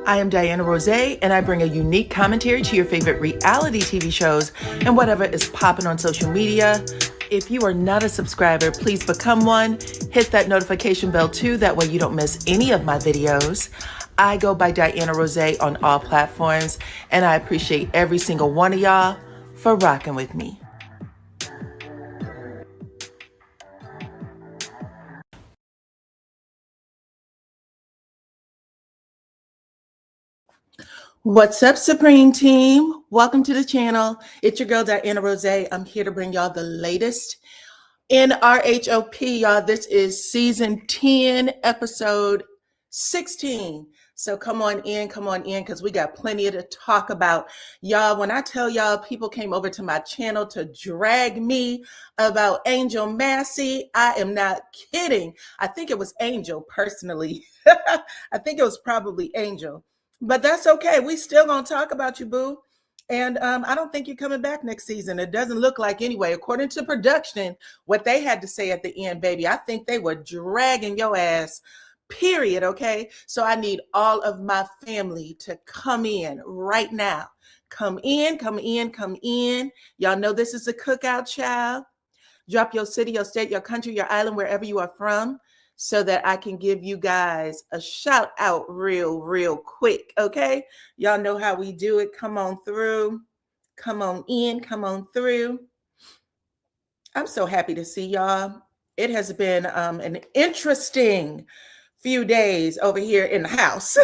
I am DYANAROZAY, and I bring a unique commentary to your favorite reality TV shows and whatever is popping on social media. If you are not a subscriber, please become one. Hit that notification bell too, that way you don't miss any of my videos. I go by DYANAROZAY on all platforms, and I appreciate every single one of y'all for rocking with me. What's up, Supreme Team? Welcome to the channel. It's your girl, DYANAROZAY. I'm here to bring y'all the latest in RHOP, y'all. This is season 10, episode 16. So come on in, because we got plenty to talk about. Y'all, when I tell y'all people came over to my channel to drag me about Angel Massey, I am not kidding. I think it was Angel, personally. I think it was probably Angel. But that's okay. We still gonna talk about you, boo. And I don't think you're coming back next season. It doesn't look like anyway. According to production, what they had to say at the end, baby, I think they were dragging your ass, period, okay? So I need all of my family to come in right now. Come in, come in, come in. Y'all know this is a cookout, child. Drop your city, your state, your country, your island, wherever you are from, so that I can give you guys a shout out real quick, okay? Y'all know how we do it. Come on through. Come on in. Come on through. I'm so happy to see y'all. It has been an interesting few days over here in the house,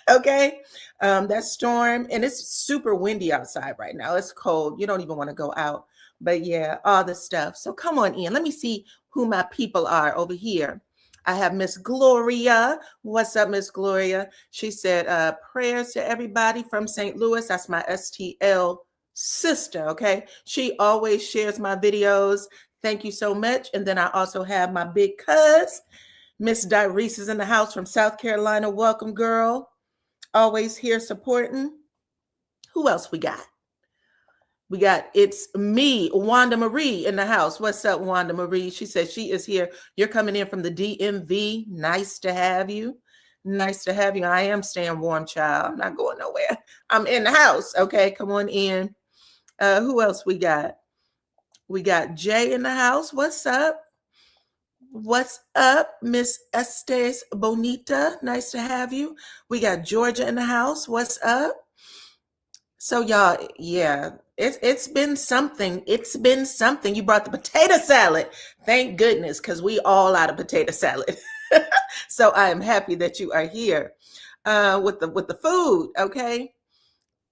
okay? That storm, and it's super windy outside right now. It's cold. You don't even want to go out. But yeah, all the stuff. So come on in. Let me see who my people are over here. I have Miss Gloria. What's up, Miss Gloria? She said, prayers to everybody from St. Louis. That's my S10 sister, okay? She always shares my videos. Thank you so much. And then I also have my big cuz, Miss Dyrese is in the house from South Carolina. Welcome, girl. Always here supporting. Who else we got? We got, it's me, Wanda Marie, in the house. What's up, Wanda Marie? She says she is here. You're coming in from the DMV. Nice to have you. Nice to have you. I am staying warm, child. I'm not going nowhere. I'm in the house. Okay, come on in. Who else we got? We got Jay in the house. What's up? What's up, Miss Estes Bonita? Nice to have you. We got Georgia in the house. What's up? So y'all, yeah, it's been something. It's been something. You brought the potato salad. Thank goodness, because we all out of potato salad. So I am happy that you are here with the food. Okay,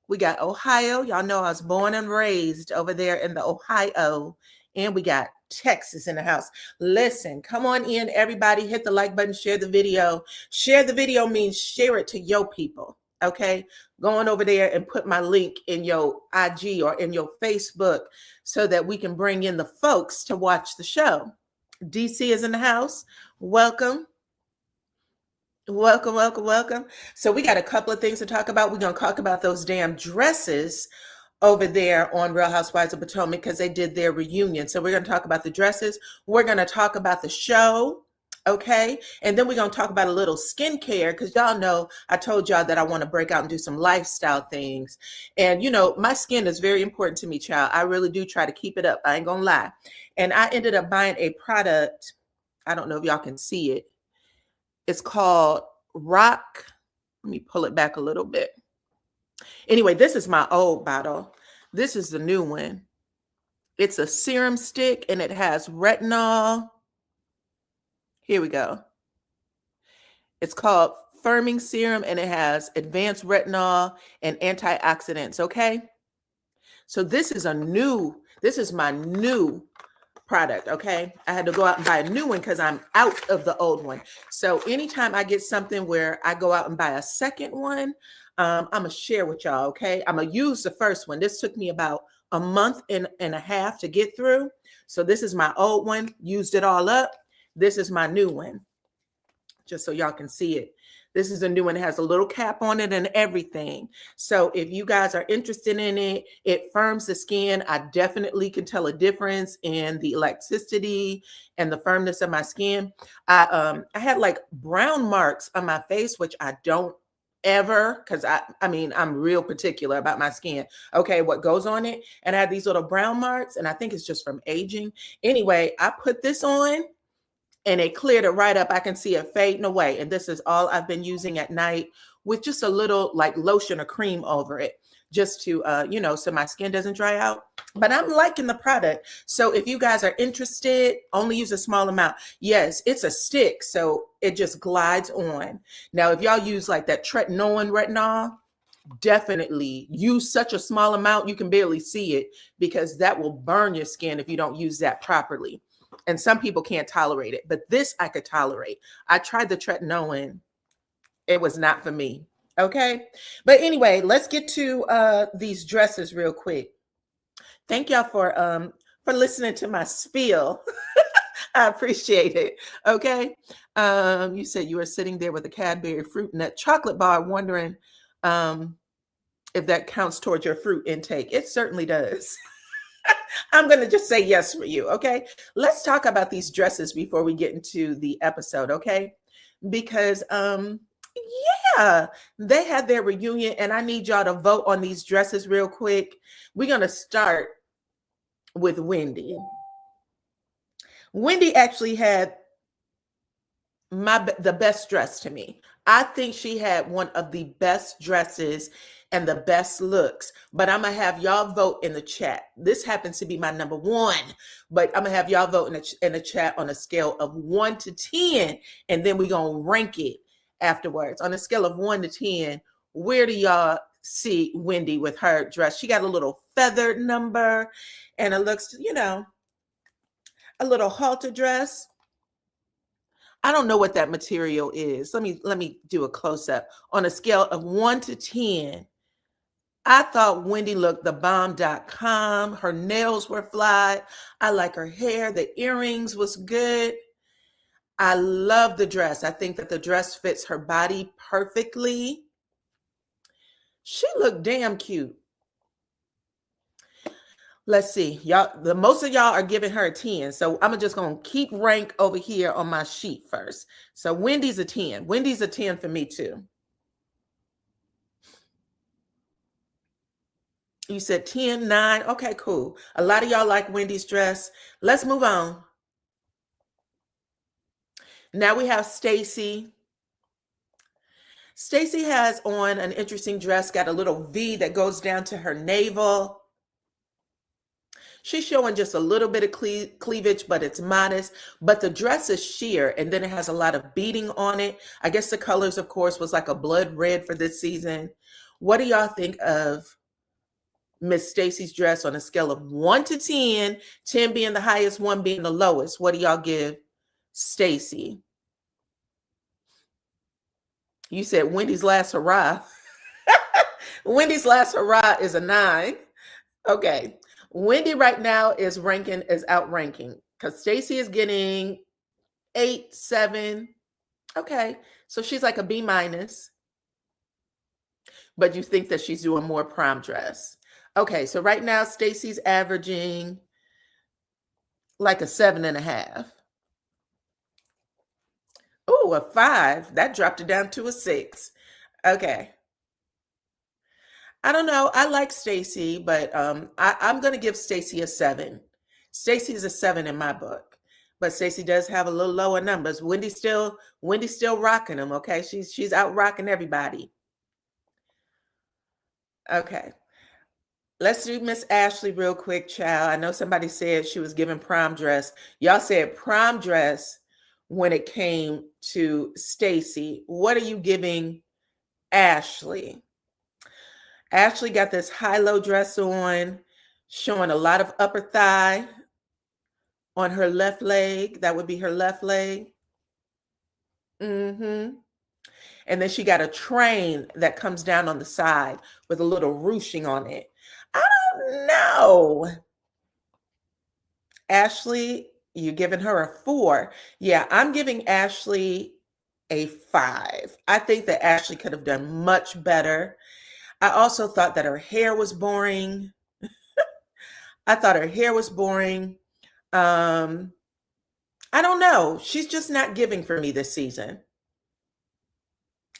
we got Ohio. Y'all know I was born and raised over there in the Ohio, and we got Texas in the house. Listen, come on in, everybody. Hit the like button. Share the video. Share the video means share it to your people. Okay, going over there and put my link in your IG or in your Facebook so that we can bring in the folks to watch the show. DC is in the house. Welcome. Welcome, welcome, welcome. So we got a couple of things to talk about. We're going to talk about those damn dresses over there on Real Housewives of Potomac because they did their reunion. So we're going to talk about the dresses. We're going to talk about the show. Okay, and then we're going to talk about a little skincare because y'all know I told y'all that I want to break out and do some lifestyle things. And you know, my skin is very important to me, child. I really do try to keep it up. I ain't gonna lie. And I ended up buying a product. I don't know if y'all can see it. It's called RHOP. Let me pull it back a little bit. Anyway, this is my old bottle. This is the new one. It's a serum stick and it has retinol. Here we go. It's called Firming Serum and it has advanced retinol and antioxidants, okay? So this is my new product, okay? I had to go out and buy a new one because I'm out of the old one. So anytime I get something where I go out and buy a second one, I'm gonna share with y'all, okay? I'm gonna use the first one. This took me about a month and a half to get through. So this is my old one, used it all up. This is my new one, just so y'all can see it. This is a new one. It has a little cap on it and everything. So if you guys are interested in it, it firms the skin. I definitely can tell a difference in the elasticity and the firmness of my skin. I had like brown marks on my face, which I don't ever, because I mean, I'm real particular about my skin. Okay, what goes on it? And I had these little brown marks, and I think it's just from aging. Anyway, I put this on and it cleared it right up. I can see it fading away. And this is all I've been using at night with just a little like lotion or cream over it, just to, so my skin doesn't dry out. But I'm liking the product. So if you guys are interested, only use a small amount. Yes, it's a stick, so it just glides on. Now, if y'all use like that retinol, definitely use such a small amount you can barely see it, because that will burn your skin if you don't use that properly. And some people can't tolerate it, but this I could tolerate. I tried the tretinoin. It was not for me. Okay. But anyway, let's get to these dresses real quick. Thank y'all for listening to my spiel. I appreciate it. Okay. You said you were sitting there with a Cadbury fruit nut chocolate bar, wondering if that counts towards your fruit intake. It certainly does. I'm going to just say yes for you. Okay. Let's talk about these dresses before we get into the episode. Okay. Because, yeah, they had their reunion and I need y'all to vote on these dresses real quick. We're going to start with Wendy. Wendy actually had the best dress to me. I think she had one of the best dresses and the best looks, but I'm gonna have y'all vote in the chat. This happens to be my number one, but I'm gonna have y'all vote in the chat on a scale of 1 to 10, and then we're gonna rank it afterwards. On a scale of 1 to 10, where do y'all see Wendy with her dress? She got a little feathered number, and it looks, a little halter dress. I don't know what that material is. Let me do a close-up. On a scale of 1 to 10, I thought Wendy looked the bomb.com. Her nails were fly. I like her hair. The earrings was good. I love the dress. I think that the dress fits her body perfectly. She looked damn cute. Let's see. Y'all, most of y'all are giving her a 10. So I'm just going to keep rank over here on my sheet first. So Wendy's a 10. Wendy's a 10 for me too. You said 10, 9. Okay, cool. A lot of y'all like Wendy's dress. Let's move on. Now we have Stacy. Stacy has on an interesting dress, got a little V that goes down to her navel. She's showing just a little bit of cleavage, but it's modest. But the dress is sheer, and then it has a lot of beading on it. I guess the colors, of course, was like a blood red for this season. What do y'all think of Miss Stacy's dress on a scale of 1 to 10, 10 being the highest, 1 being the lowest? What do y'all give Stacy? You said Wendy's last hurrah. Wendy's last hurrah is a 9. Okay. Wendy right now is outranking because Stacy is getting 8, 7. Okay. So she's like a B minus. But you think that she's doing more prom dress. Okay. So right now, Stacy's averaging like a 7.5. Oh, a 5. That dropped it down to a 6. Okay. I don't know. I like Stacy, but I'm going to give Stacy a 7. Stacy is a 7 in my book, but Stacy does have a little lower numbers. Wendy's still rocking them. Okay, she's out rocking everybody. Okay, let's do Miss Ashley real quick, child. I know somebody said she was giving prom dress. Y'all said prom dress when it came to Stacy. What are you giving Ashley? Ashley got this high-low dress on, showing a lot of upper thigh on her left leg. That would be her left leg. And then she got a train that comes down on the side with a little ruching on it. I don't know. Ashley, you're giving her a 4. Yeah, I'm giving Ashley a 5. I think that Ashley could have done much better. I also thought that her hair was boring. I thought her hair was boring. I don't know. She's just not giving for me this season.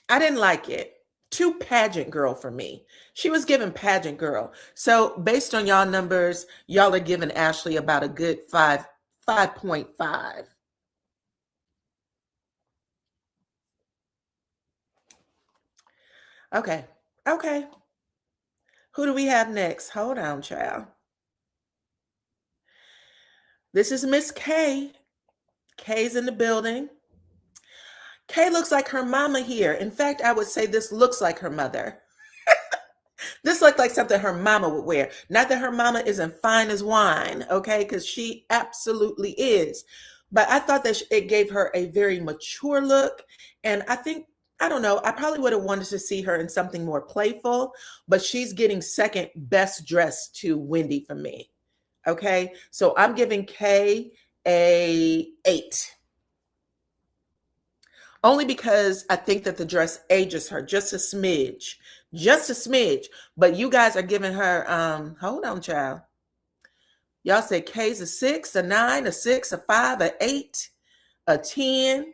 I didn't like it. too pageant girl for me. She was giving pageant girl. So based on y'all numbers, y'all are giving Ashley about a good 5.5. Okay. Okay. Who do we have next? Hold on, child. This is Miss K. K's in the building. K looks like her mama here. In fact, I would say this looks like her mother. This looked like something her mama would wear. Not that her mama isn't fine as wine, okay? Because she absolutely is. But I thought that it gave her a very mature look. And I think, I don't know, I probably would have wanted to see her in something more playful, but she's getting second best dressed to Wendy for me. Okay. So I'm giving Kay a 8. Only because I think that the dress ages her just a smidge, just a smidge. But you guys are giving her, hold on, child. Y'all say K's a 6, a 9, a 6, a 5, a 8, a 10,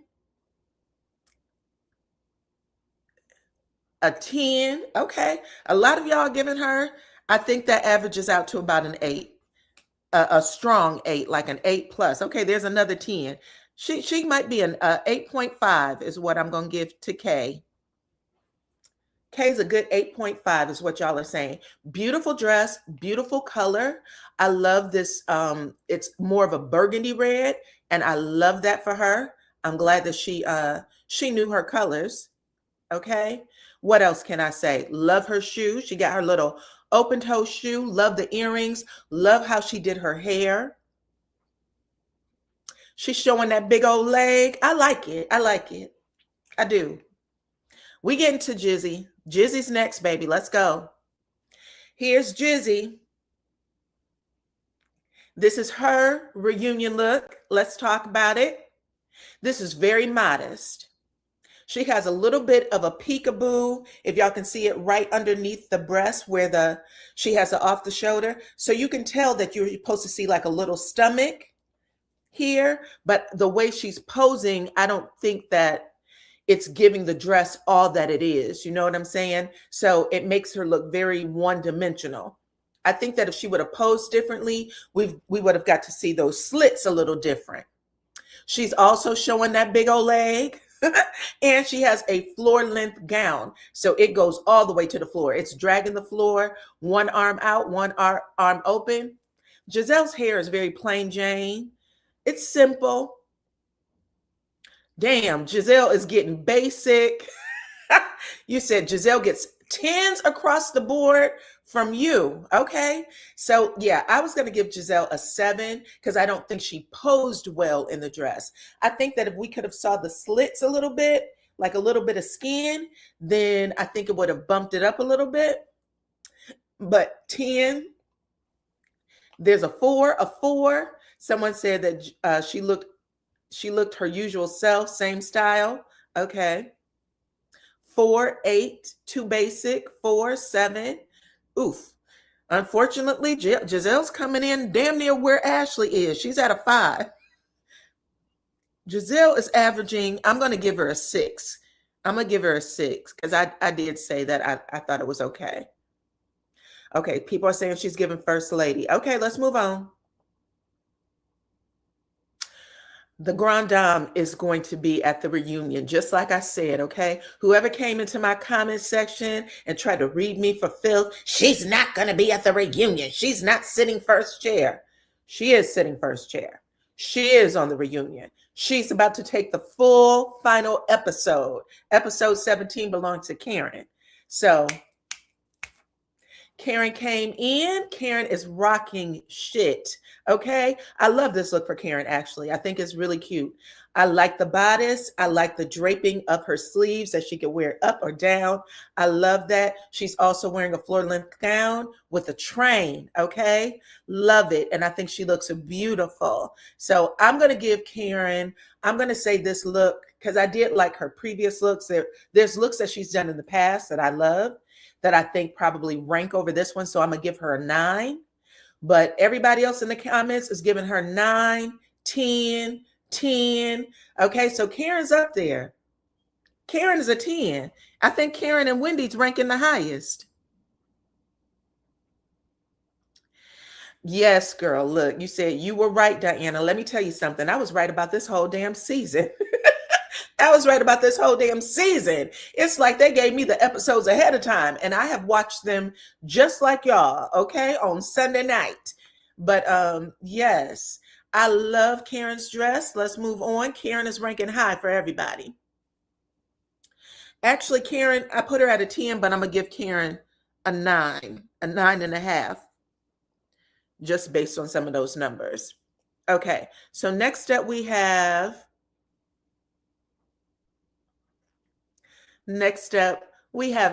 a 10. Okay. A lot of y'all are giving her, I think that averages out to about an 8, a strong 8, like an 8 plus. Okay, there's another 10. She might be an 8.5 is what I'm going to give to K. K is a good 8.5 is what y'all are saying. Beautiful dress, beautiful color. I love this. It's more of a burgundy red, and I love that for her. I'm glad that she knew her colors. Okay. What else can I say? Love her shoes. She got her little open toe shoe. Love the earrings. Love how she did her hair. She's showing that big old leg. I like it. I like it. I do. We get into Jizzy. Jizzy's next, baby. Let's go. Here's Jizzy. This is her reunion look. Let's talk about it. This is very modest. She has a little bit of a peekaboo, if y'all can see it right underneath the breast where she has the off the shoulder. So you can tell that you're supposed to see like a little stomach here, but the way she's posing, I don't think that it's giving the dress all that it is. You know what I'm saying? So it makes her look very one-dimensional. I think that if she would have posed differently, we would have got to see those slits a little different. She's also showing that big old leg. And she has a floor length gown. So it goes all the way to the floor. It's dragging the floor, one arm out, one arm open. Giselle's hair is very plain Jane. It's simple. Damn, Giselle is getting basic. You said Giselle gets 10s across the board from you. Okay. So yeah, I was going to give Giselle a 7 because I don't think she posed well in the dress. I think that if we could have saw the slits a little bit, like a little bit of skin, then I think it would have bumped it up a little bit. But 10, there's a 4. Someone said that she looked her usual self, same style. Okay. 4, 8, too basic. 4, 7. Oof. Unfortunately, Giselle's coming in damn near where Ashley is. She's at a 5. Giselle is averaging, I'm going to give her a 6. I'm going to give her a 6 because I did say that I thought it was okay. Okay, people are saying she's giving first lady. Okay, let's move on. The Grand Dame is going to be at the reunion, just like I said, okay? Whoever came into my comment section and tried to read me for filth, she's not going to be at the reunion. She's not sitting first chair. She is sitting first chair. She is on the reunion. She's about to take the full final episode. Episode 17 belongs to Karen. So Karen came in. Karen is rocking shit. Okay. I love this look for Karen, actually. I think it's really cute. I like the bodice. I like the draping of her sleeves that she can wear up or down. I love that. She's also wearing a floor length gown with a train. Okay. Love it. And I think she looks beautiful. So I'm going to give Karen, I'm going to say this look because I did like her previous looks. There's looks that she's done in the past that I love, that I think probably rank over this one. So I'm going to give her a 9. But everybody else in the comments is giving her 9, 10, 10. Okay, so Karen's up there. Karen is a 10. I think Karen and Wendy's ranking the highest. Yes, girl. Look, you said you were right, Diana. Let me tell you something. I was right about this whole damn season. I was right about this whole damn season. It's like they gave me the episodes ahead of time, and I have watched them just like y'all, okay, on Sunday night. But yes, I love Karen's dress. Let's move on. Karen is ranking high for everybody. Actually, Karen, I put her at a 10, but I'm gonna give Karen a 9.5, just based on some of those numbers. Okay, so next up we have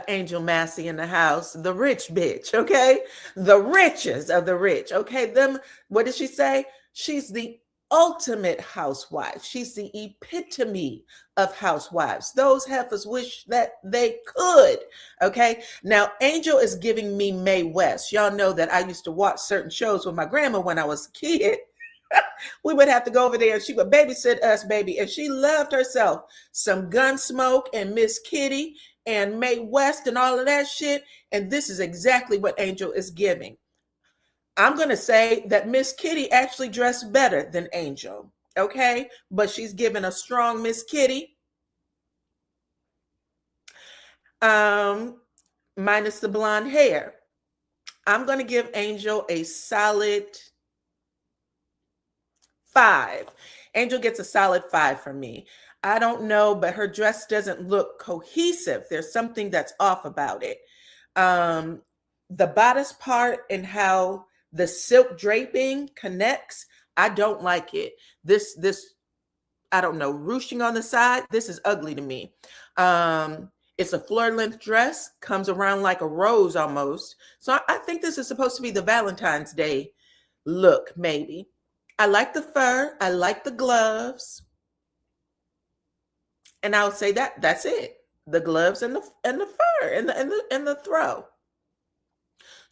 Angel Massey in the house, the rich bitch, okay? The richest of the rich, okay? What did she say? She's the ultimate housewife. She's the epitome of housewives. Those heifers wish that they could, okay? Now, Angel is giving me Mae West. Y'all know that I used to watch certain shows with my grandma when I was a kid. We would have to go over there and she would babysit us, baby. And she loved herself some Gunsmoke and Miss Kitty and Mae West and all of that shit. And this is exactly what Angel is giving. I'm going to say that Miss Kitty actually dressed better than Angel, okay? But she's given a strong Miss Kitty. Minus the blonde hair. I'm going to give Angel a solid 5. Angel gets a solid 5 from me. I don't know, but her dress doesn't look cohesive. There's something that's off about it. The bodice part and how the silk draping connects, I don't like it. This I don't know, ruching on the side, this is ugly to me. It's a floor length dress, comes around like a rose almost. So I think this is supposed to be the Valentine's Day look, maybe. I like the fur. I like the gloves. And I'll say that's it. The gloves and the fur and the throw.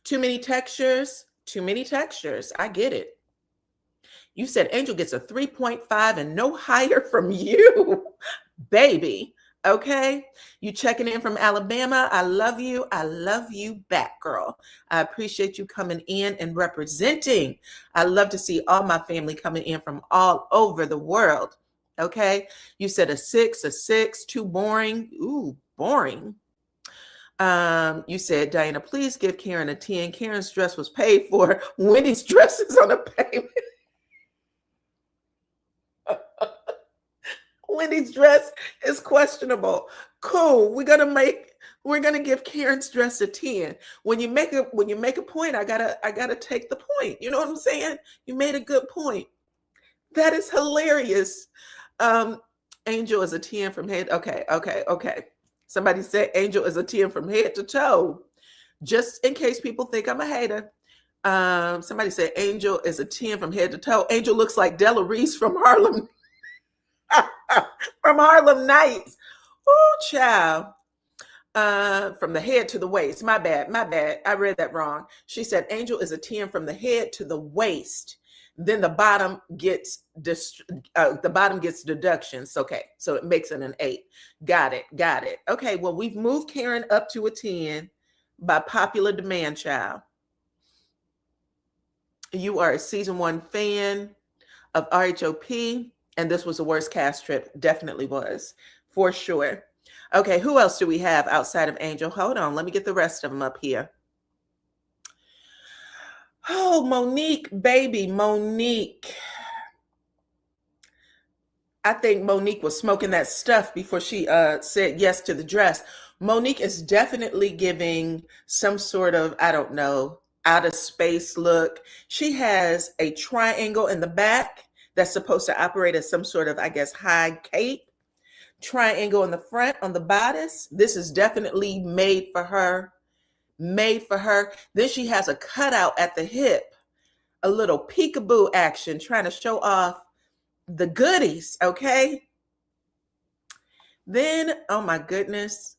Too many textures. Too many textures. I get it. You said Angel gets a 3.5 and no higher from you, baby. Okay, you checking in from Alabama. I love you. I love you back, girl. I appreciate you coming in and representing. I love to see all my family coming in from all over the world. Okay, you said a 6, too boring. Ooh, boring. You said, Diana, please give Karen a 10. Karen's dress was paid for. Wendy's dress is on a payment. Wendy's dress is questionable. Cool. We're gonna give Karen's dress a 10. When you make a point, I gotta take the point. You know what I'm saying? You made a good point. That is hilarious. Angel is a 10 from head. Okay. Somebody said Angel is a 10 from head to toe. Just in case people think I'm a hater. Somebody said Angel is a 10 from head to toe. Angel looks like Della Reese from Harlem. From Harlem Nights. Oh, child. From the head to the waist. My bad. I read that wrong. She said Angel is a 10 from the head to the waist. Then the bottom gets deductions. Okay, so it makes it an 8. Got it. Okay, well, we've moved Karen up to a 10 by popular demand, child. You are a season 1 fan of RHOP. And this was the worst cast trip. Definitely was, for sure. Okay, who else do we have outside of Angel? Hold on, let me get the rest of them up here. Oh, Monique, baby, Monique. I think Monique was smoking that stuff before she said yes to the dress. Monique is definitely giving some sort of, I don't know, out of space look. She has a triangle in the back that's supposed to operate as some sort of, I guess, high cape. Triangle in the front on the bodice. This is definitely made for her. Then she has a cutout at the hip, a little peekaboo action, trying to show off the goodies, okay? Then, oh my goodness,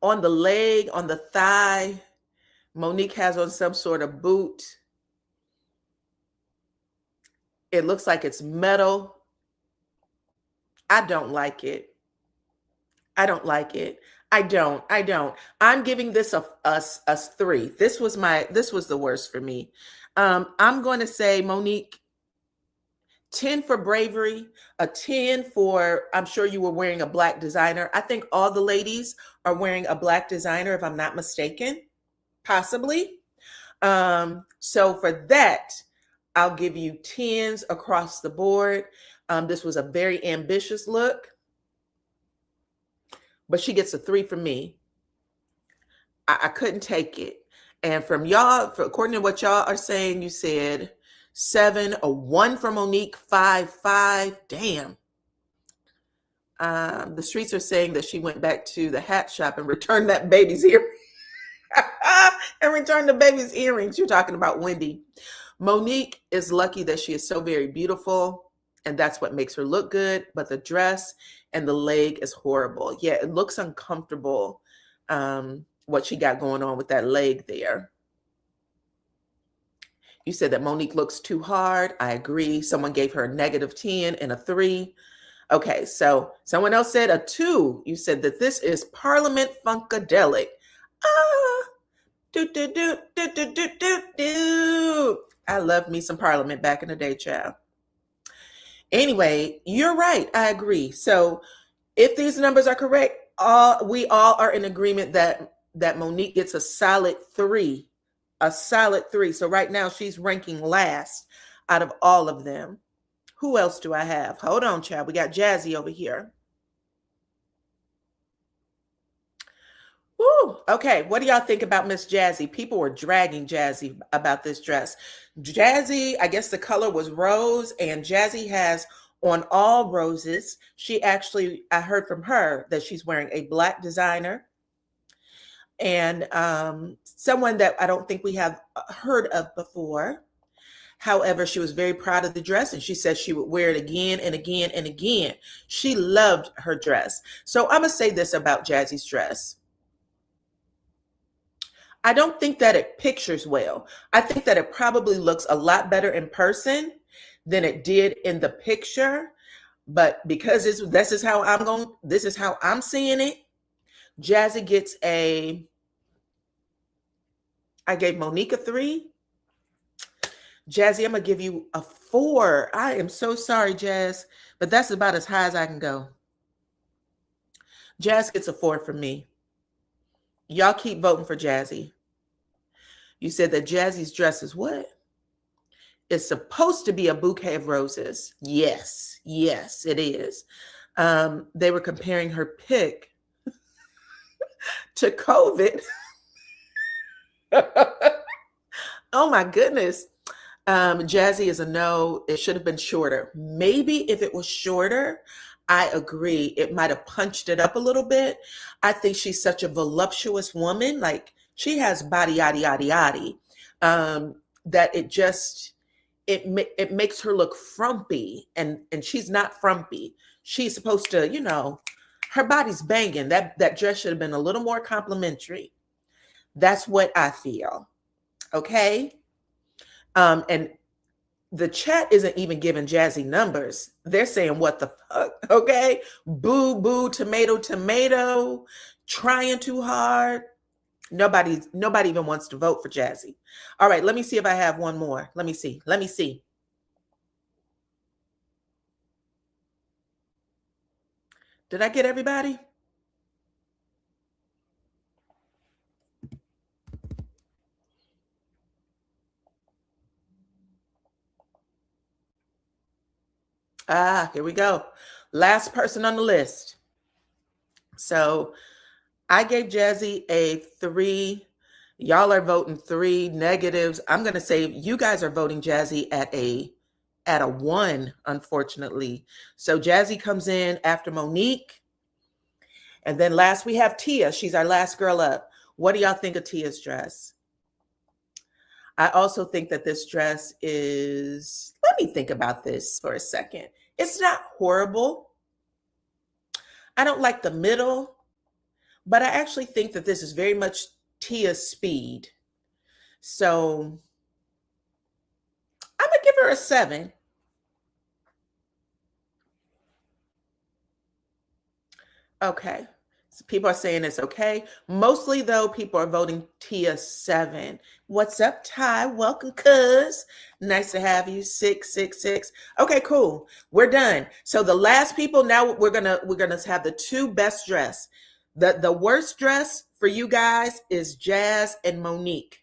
on the leg, on the thigh, Monique has on some sort of boot. It looks like it's metal. I don't like it. I don't like it. I don't. I don't. I'm giving this a 3. This was the worst for me. I'm going to say, Monique, 10 for bravery, a 10 for, I'm sure you were wearing a black designer. I think all the ladies are wearing a black designer, if I'm not mistaken, possibly. So for that, I'll give you 10s across the board. This was a very ambitious look, but she gets a 3 from me. I couldn't take it. And from y'all, according to what y'all are saying, you said 7, a 1 for Monique, 5, 5. Damn. The streets are saying that she went back to the hat shop and returned that baby's earring. And returned the baby's earrings. You're talking about Wendy. Monique is lucky that she is so very beautiful, and that's what makes her look good. But the dress and the leg is horrible. Yeah, it looks uncomfortable. What she got going on with that leg there. You said that Monique looks too hard. I agree. Someone gave her a -10 and a 3. Okay, so someone else said a 2. You said that this is Parliament Funkadelic. I loved me some Parliament back in the day, child. Anyway, you're right. I agree. So if these numbers are correct, we all are in agreement that Monique gets a solid 3. A solid 3. So right now she's ranking last out of all of them. Who else do I have? Hold on, child. We got Jazzy over here. Woo. Okay, what do y'all think about Miss Jazzy? People were dragging Jazzy about this dress. Jazzy, I guess the color was rose, and Jazzy has on all roses. She actually, I heard from her that she's wearing a black designer. And someone that I don't think we have heard of before. However, she was very proud of the dress, and she said she would wear it again and again and again. She loved her dress. So I'm going to say this about Jazzy's dress. I don't think that it pictures well. I think that it probably looks a lot better in person than it did in the picture. But because this is how I'm seeing it. Jazzy gets I gave Monique a 3. Jazzy, I'm going to give you a 4. I am so sorry, Jazz, but that's about as high as I can go. Jazz gets a 4 from me. Y'all keep voting for Jazzy. You said that Jazzy's dress is what? It's supposed to be a bouquet of roses. Yes, yes, it is. They were comparing her pic to COVID. Oh my goodness. Jazzy is a no. It should have been shorter. Maybe if it was shorter, I agree. It might have punched it up a little bit. I think she's such a voluptuous woman. Like she has body, yaddy, yaddy, yaddy. That it makes her look frumpy, and she's not frumpy. She's supposed to, her body's banging. That dress should have been a little more complimentary. That's what I feel. Okay. And the chat isn't even giving Jazzy numbers. They're saying, what the fuck? Okay. Boo, boo, tomato, tomato, trying too hard. Nobody even wants to vote for Jazzy. All right. Let me see if I have one more. Let me see. Did I get everybody? Here we go. Last person on the list. So I gave Jazzy a 3. Y'all are voting 3 negatives. I'm going to say you guys are voting Jazzy at a 1, unfortunately. So Jazzy comes in after Monique. And then last we have Tia. She's our last girl up. What do y'all think of Tia's dress? I also think that this dress is, let me think about this for a second. It's not horrible. I don't like the middle, but I actually think that this is very much Tia's speed. So I'm going to give her a 7. Okay. So people are saying it's okay. Mostly, though, people are voting Tia 7. What's up, Ty? Welcome, cuz. Nice to have you. 666. Okay, cool. We're done. So the last people, now we're gonna have the two best dressed. The worst dress for you guys is Jazz and Monique.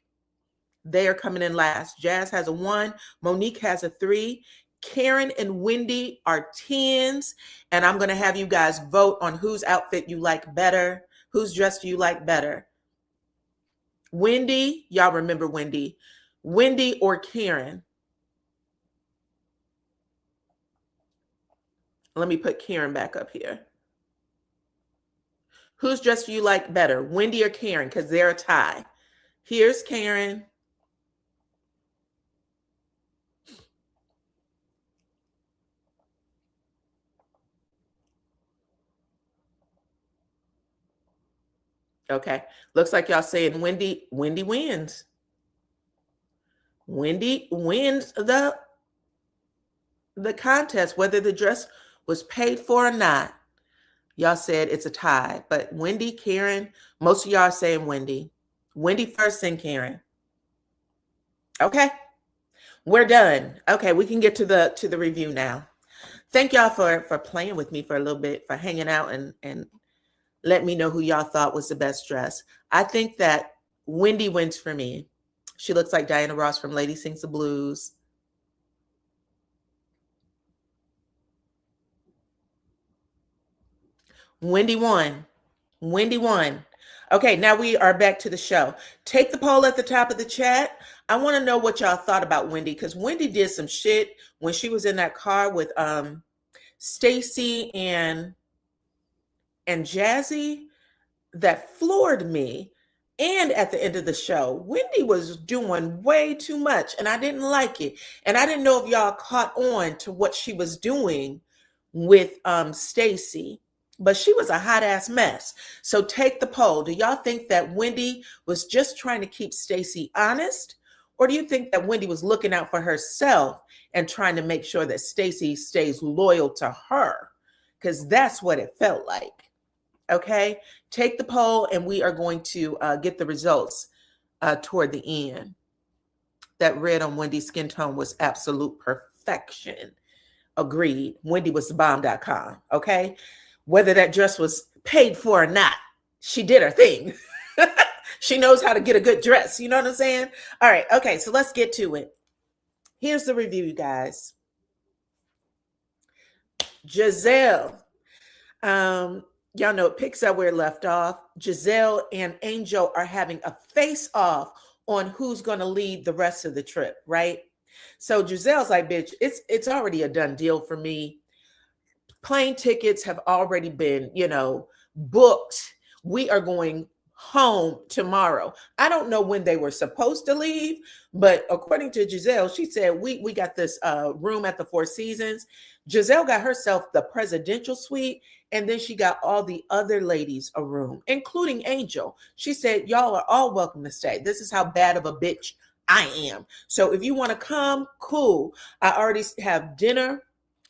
They are coming in last. Jazz has a 1, Monique has a 3. Karen and Wendy are 10s. And I'm going to have you guys vote on whose outfit you like better, whose dress do you like better. Wendy, y'all remember Wendy. Wendy or Karen? Let me put Karen back up here. Whose dress do you like better, Wendy or Karen? Because they're a tie. Here's Karen. Okay. Looks like y'all saying Wendy wins. Wendy wins the contest, whether the dress was paid for or not. Y'all said it's a tie, but Wendy, Karen, most of y'all are saying Wendy. Wendy first, then Karen. Okay. We're done. Okay, we can get to the review now. Thank y'all for playing with me for a little bit, for hanging out and let me know who y'all thought was the best dress. I think that Wendy wins for me. She looks like Diana Ross from Lady Sings the Blues. Wendy won. Wendy won. Okay, now we are back to the show. Take the poll at the top of the chat. I want to know what y'all thought about Wendy, because Wendy did some shit when she was in that car with Stacy and Jazzy that floored me. And at the end of the show, Wendy was doing way too much, and I didn't like it. And I didn't know if y'all caught on to what she was doing with Stacy, but she was a hot ass mess. So take the poll. Do y'all think that Wendy was just trying to keep Stacy honest, or do you think that Wendy was looking out for herself and trying to make sure that Stacy stays loyal to her? Because that's what it felt like. Okay, take the poll, and we are going to get the results toward the end. That red on Wendy's skin tone was absolute perfection. Agreed. Wendy was the bomb.com. Okay, whether that dress was paid for or not, she did her thing. She knows how to get a good dress. You know what I'm saying? All right. Okay, so let's get to it. Here's the review, you guys. Giselle. Y'all know it picks up where it left off. Giselle and Angel are having a face-off on who's going to lead the rest of the trip, right? So Giselle's like, bitch, it's already a done deal for me. Plane tickets have already been, booked. We are going home tomorrow. I don't know when they were supposed to leave, but according to Giselle, she said, we got this room at the Four Seasons. Giselle got herself the presidential suite, and then she got all the other ladies a room, including Angel. She said, y'all are all welcome to stay. This is how bad of a bitch I am. So if you want to come, cool. I already have dinner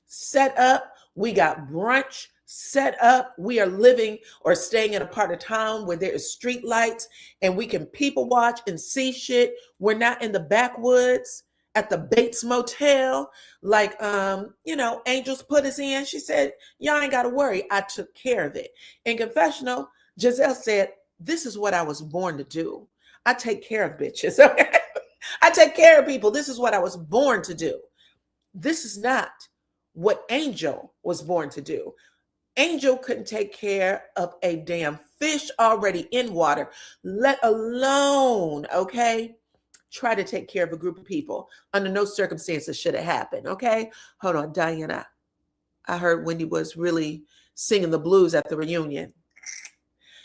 set up. We got brunch set up. We are living or staying in a part of town where there is street lights and we can people watch and see shit. We're not in the backwoods at the Bates Motel like Angels put us in. She said, y'all ain't got to worry. I took care of it. In confessional, Giselle said, this is what I was born to do. I take care of bitches. Okay? I take care of people. This is what I was born to do. This is not what Angel was born to do. Angel couldn't take care of a damn fish already in water, let alone, okay, try to take care of a group of people. Under no circumstances should it happen, okay? Hold on, Diana. I heard Wendy was really singing the blues at the reunion.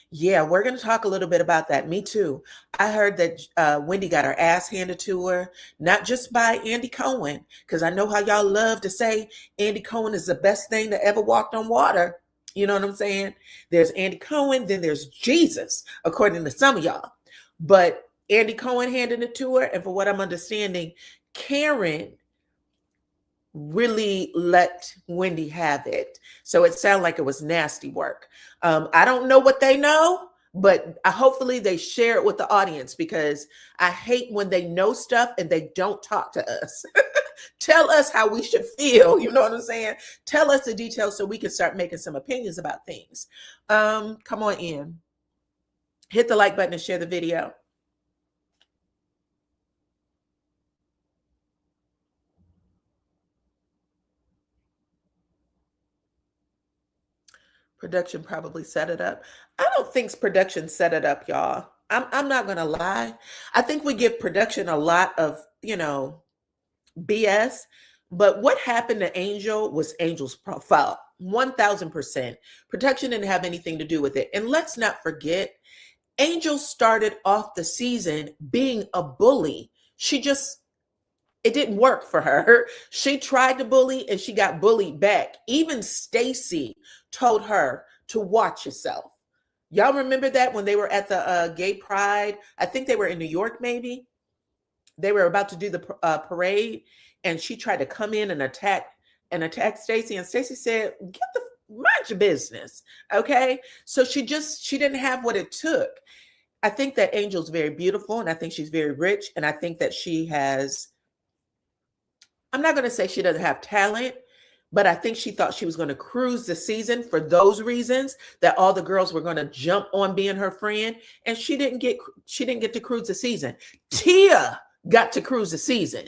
Yeah, we're going to talk a little bit about that. Me too. I heard that Wendy got her ass handed to her, not just by Andy Cohen, because I know how y'all love to say Andy Cohen is the best thing that ever walked on water. You know what I'm saying? There's Andy Cohen, then there's Jesus, according to some of y'all. But Andy Cohen handed it to her, and for what I'm understanding, Karen really let Wendy have it. So it sounded like it was nasty work. I don't know what they know, but hopefully they share it with the audience, because I hate when they know stuff and they don't talk to us. Tell us how we should feel. You know what I'm saying? Tell us the details so we can start making some opinions about things. Come on in. Hit the like button and share the video. Production probably set it up. I don't think production set it up, y'all. I'm not gonna lie. I think we give production a lot of, BS. But what happened to Angel was Angel's fault. 1000%. Production didn't have anything to do with it. And let's not forget, Angel started off the season being a bully. It didn't work for her. She tried to bully and she got bullied back. Even Stacy told her to watch yourself. Y'all remember that when they were at the gay pride? I think they were in New York, maybe. They were about to do the parade, and she tried to come in and attack Stacy. And Stacy said, mind your business. Okay. So she didn't have what it took. I think that Angel's very beautiful, and I think she's very rich. And I think that I'm not going to say she doesn't have talent, but I think she thought she was going to cruise the season for those reasons, that all the girls were going to jump on being her friend. And she didn't get to cruise the season. Tia got to cruise the season.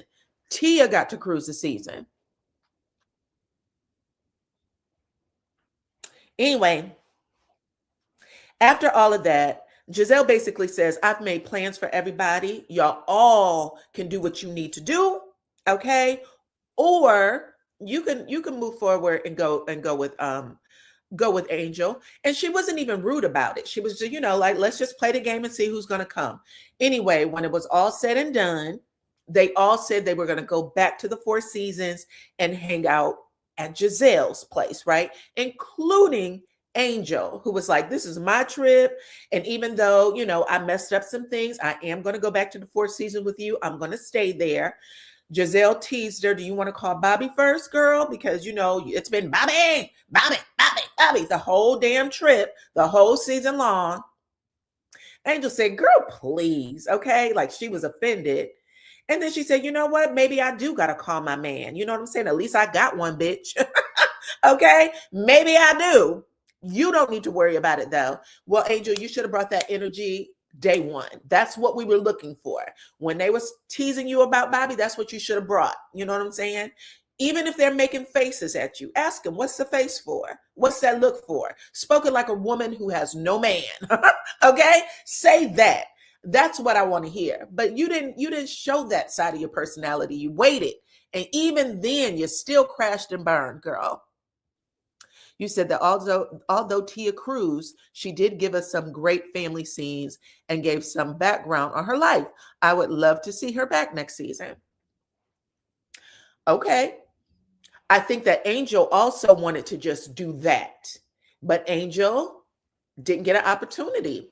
Anyway, after all of that, Giselle basically says, I've made plans for everybody. Y'all all can do what you need to do. Okay. Or you can move forward and go with Angel. And she wasn't even rude about it. She was just, like, let's just play the game and see who's going to come. Anyway, when it was all said and done, they all said they were going to go back to the Four Seasons and hang out at Giselle's place, right? Including Angel, who was like, this is my trip. And even though, I messed up some things, I am going to go back to the Four Seasons with you. I'm going to stay there. Giselle teased her, do you want to call Bobby first, girl? Because, it's been Bobby, the whole damn trip, the whole season long. Angel said, girl, please. Okay. Like, she was offended. And then she said, you know what? Maybe I do got to call my man. You know what I'm saying? At least I got one, bitch. Okay. Maybe I do. You don't need to worry about it, though. Well, Angel, you should have brought that energy day one. That's what we were looking for. When they was teasing you about Bobby, that's what you should have brought. You know what I'm saying? Even if they're making faces at you, ask them, what's the face for? What's that look for? Spoken like a woman who has no man. Okay? Say that. That's what I want to hear. But you didn't show that side of your personality. You waited. And even then, you still crashed and burned, girl. You said that although Tia cruised, she did give us some great family scenes and gave some background on her life. I would love to see her back next season. Okay. I think that Angel also wanted to just do that, but Angel didn't get an opportunity.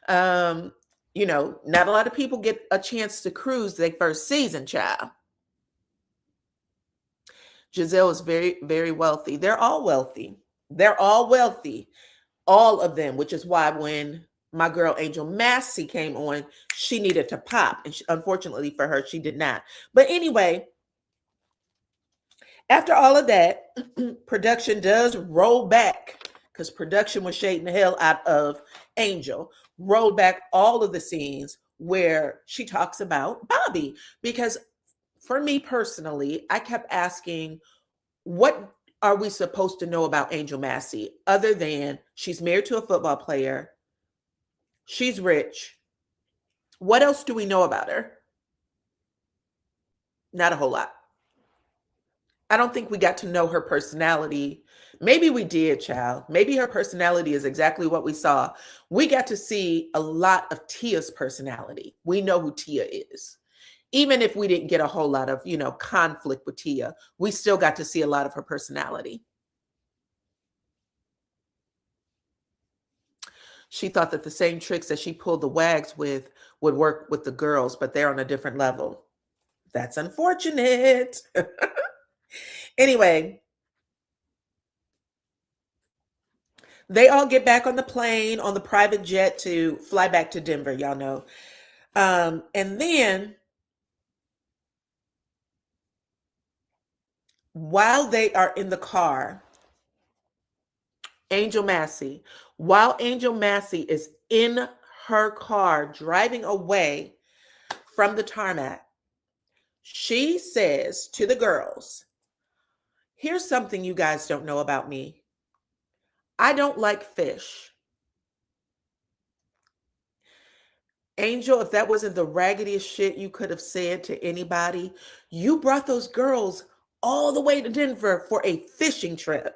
Not a lot of people get a chance to cruise their first season, child. Giselle is very, very wealthy. They're all wealthy. All of them, which is why when my girl Angel Massey came on, she needed to pop. And unfortunately for her, she did not. But anyway, after all of that, production does roll back, because production was shading the hell out of Angel. Rolled back all of the scenes where she talks about Bobby. Because for me personally, I kept asking, what are we supposed to know about Angel Massey other than she's married to a football player? She's rich. What else do we know about her? Not a whole lot. I don't think we got to know her personality. Maybe we did, child. Maybe her personality is exactly what we saw. We got to see a lot of Tia's personality. We know who Tia is. Even if we didn't get a whole lot of, conflict with Tia, we still got to see a lot of her personality. She thought that the same tricks that she pulled the wags with would work with the girls, but they're on a different level. That's unfortunate. Anyway, they all get back on the plane, on the private jet to fly back to Denver, y'all know. And then while they are in the car, Angel Massey, while Angel Massey is in her car driving away from the tarmac, she says to the girls, here's something you guys don't know about me. I don't like fish. Angel, if that wasn't the raggediest shit you could have said to anybody, you brought those girls all the way to Denver for a fishing trip.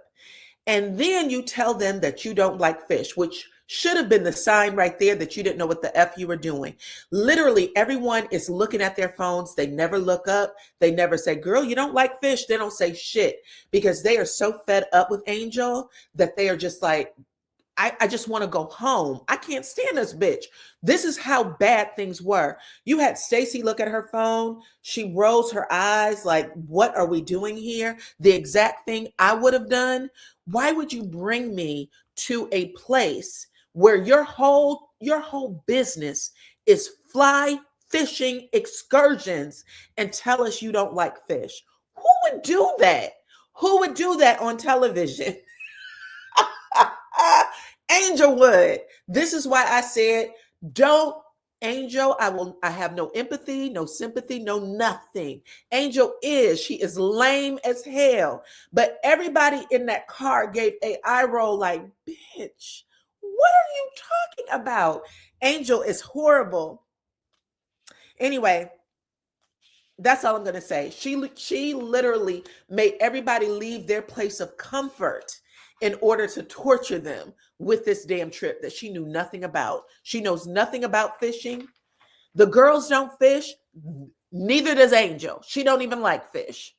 And then you tell them that you don't like fish, which should have been the sign right there that you didn't know what the F you were doing. Literally, everyone is looking at their phones. They never look up. They never say, girl, you don't like fish. They don't say shit because they are so fed up with Angel that they are just like, I just want to go home. I can't stand this bitch. This is how bad things were. You had Stacy look at her phone. She rolls her eyes like, what are we doing here? The exact thing I would have done. Why would you bring me to a place where your whole business is fly fishing excursions and tell us you don't like fish? Who would do that? Who would do that on television? Angel would. This is why I said, don't, Angel, I have no empathy, no sympathy, no nothing. Angel she is lame as hell. But everybody in that car gave a eye roll like, bitch, what are you talking about? Angel is horrible. Anyway, that's all I'm going to say. She literally made everybody leave their place of comfort in order to torture them with this damn trip that she knew nothing about. She knows nothing about fishing. The girls don't fish. Neither does Angel. She don't even like fish.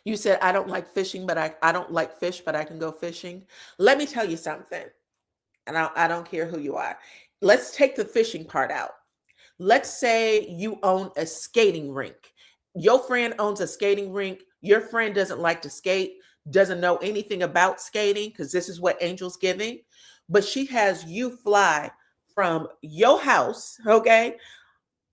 You said, I don't like fishing, but I don't like fish, but I can go fishing. Let me tell you something. And I don't care who you are. Let's take the fishing part out. Let's say you own a skating rink. Your friend owns a skating rink. Your friend doesn't like to skate, doesn't know anything about skating, because this is what Angel's giving. But she has you fly from your house, okay,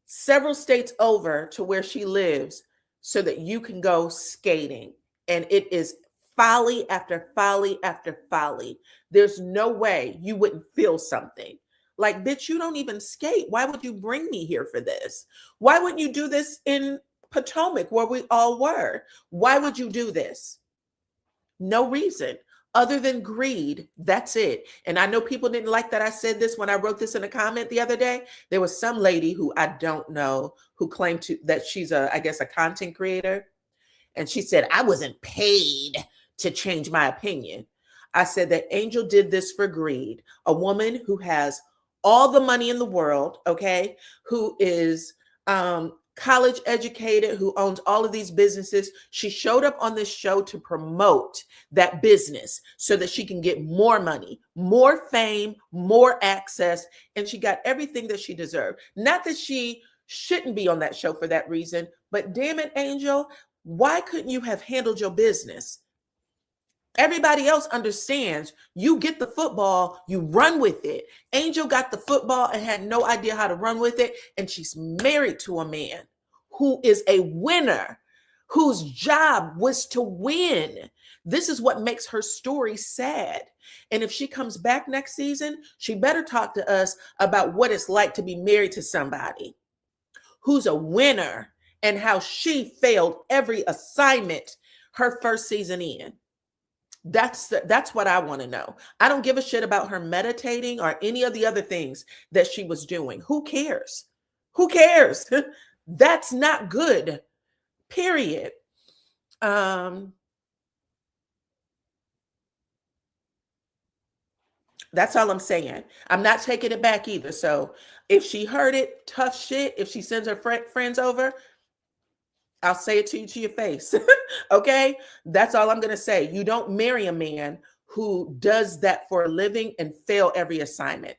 several states over to where she lives so that you can go skating. And it is folly after folly after folly. There's no way you wouldn't feel something. Like, bitch, you don't even skate. Why would you bring me here for this? Why wouldn't you do this in Potomac where we all were? Why would you do this? No reason other than greed. That's it. And I know people didn't like that I said this when I wrote this in a comment the other day. There was some lady who I don't know who claimed that she's I guess a content creator. And she said, I wasn't paid to change my opinion. I said that Angel did this for greed. A woman who has all the money in the world, okay, who is college educated, who owns all of these businesses. She showed up on this show to promote that business so that she can get more money, more fame, more access, and she got everything that she deserved. Not that she shouldn't be on that show for that reason, but damn it, Angel, why couldn't you have handled your business? Everybody else understands you get the football, you run with it. Angel got the football and had no idea how to run with it. And she's married to a man who is a winner, whose job was to win. This is what makes her story sad. And if she comes back next season, she better talk to us about what it's like to be married to somebody who's a winner and how she failed every assignment her first season in. That's what I want to know. I don't give a shit about her meditating or any of the other things that she was doing. Who cares? Who cares? That's not good. Period. That's all I'm saying. I'm not taking it back either. So if she heard it, tough shit. If she sends her friends over, I'll say it to you to your face. Okay? That's all I'm going to say. You don't marry a man who does that for a living and fail every assignment.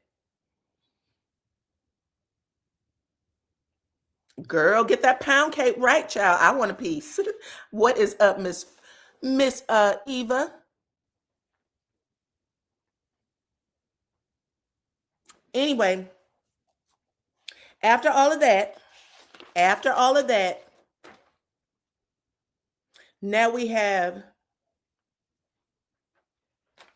Girl, get that pound cake right, child. I want a piece. What is up, Miss Eva? Anyway, after all of that, after all of that, now we have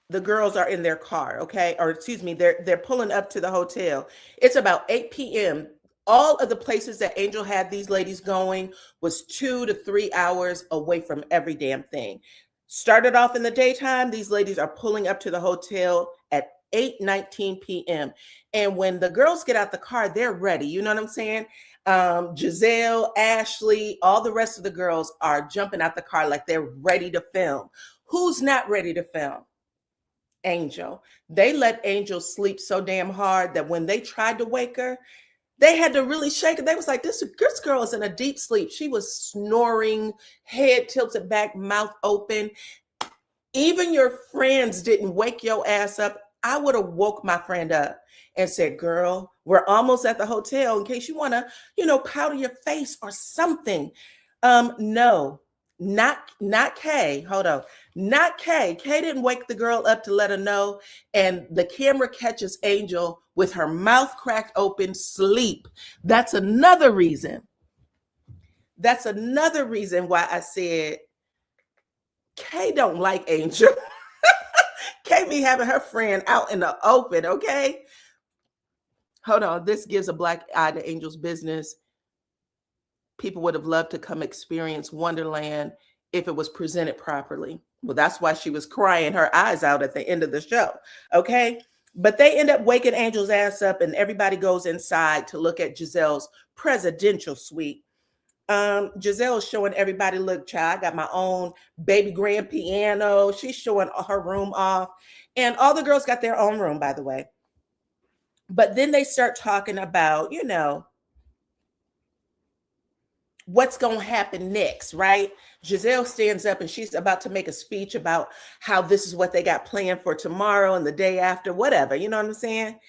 the girls are in their car, okay? Or excuse me, they're pulling up to the hotel. It's about 8 p.m. All of the places that Angel had these ladies going was 2 to 3 hours away from every damn thing. Started off in the daytime, these ladies are pulling up to the hotel at 8:19 p.m. And when the girls get out the car, they're ready. You know what I'm saying? Giselle, Ashley, all the rest of the girls are jumping out the car like they're ready to film. Who's not ready to film? Angel. They let Angel sleep so damn hard that when they tried to wake her, they had to really shake her. They was like, this girl is in a deep sleep. She was snoring, head tilted back, mouth open. Even your friends didn't wake your ass up. I would have woke my friend up and said, girl, we're almost at the hotel in case you want to, powder your face or something. No, not Kay. Hold on. Not Kay. Kay didn't wake the girl up to let her know. And the camera catches Angel with her mouth cracked open, sleep. That's another reason. That's another reason why I said Kay don't like Angel. Kay be having her friend out in the open, okay? Hold on. This gives a black eye to Angel's business. People would have loved to come experience Wonderland if it was presented properly. Well, that's why she was crying her eyes out at the end of the show, okay? But they end up waking Angel's ass up, and everybody goes inside to look at Giselle's presidential suite. Giselle's showing everybody, look, child, I got my own baby grand piano. She's showing her room off. And all the girls got their own room, by the way. But then they start talking about, what's going to happen next, right? Giselle stands up and she's about to make a speech about how this is what they got planned for tomorrow and the day after, whatever. You know what I'm saying?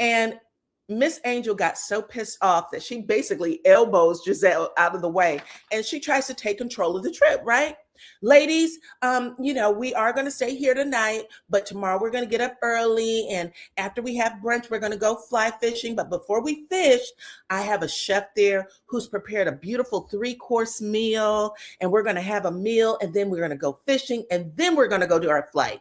And Miss Angel got so pissed off that she basically elbows Giselle out of the way and she tries to take control of the trip, right? Ladies, we are going to stay here tonight, but tomorrow we're going to get up early. And after we have brunch, we're going to go fly fishing. But before we fish, I have a chef there who's prepared a beautiful 3-course meal. And we're going to have a meal and then we're going to go fishing and then we're going to go do our flight.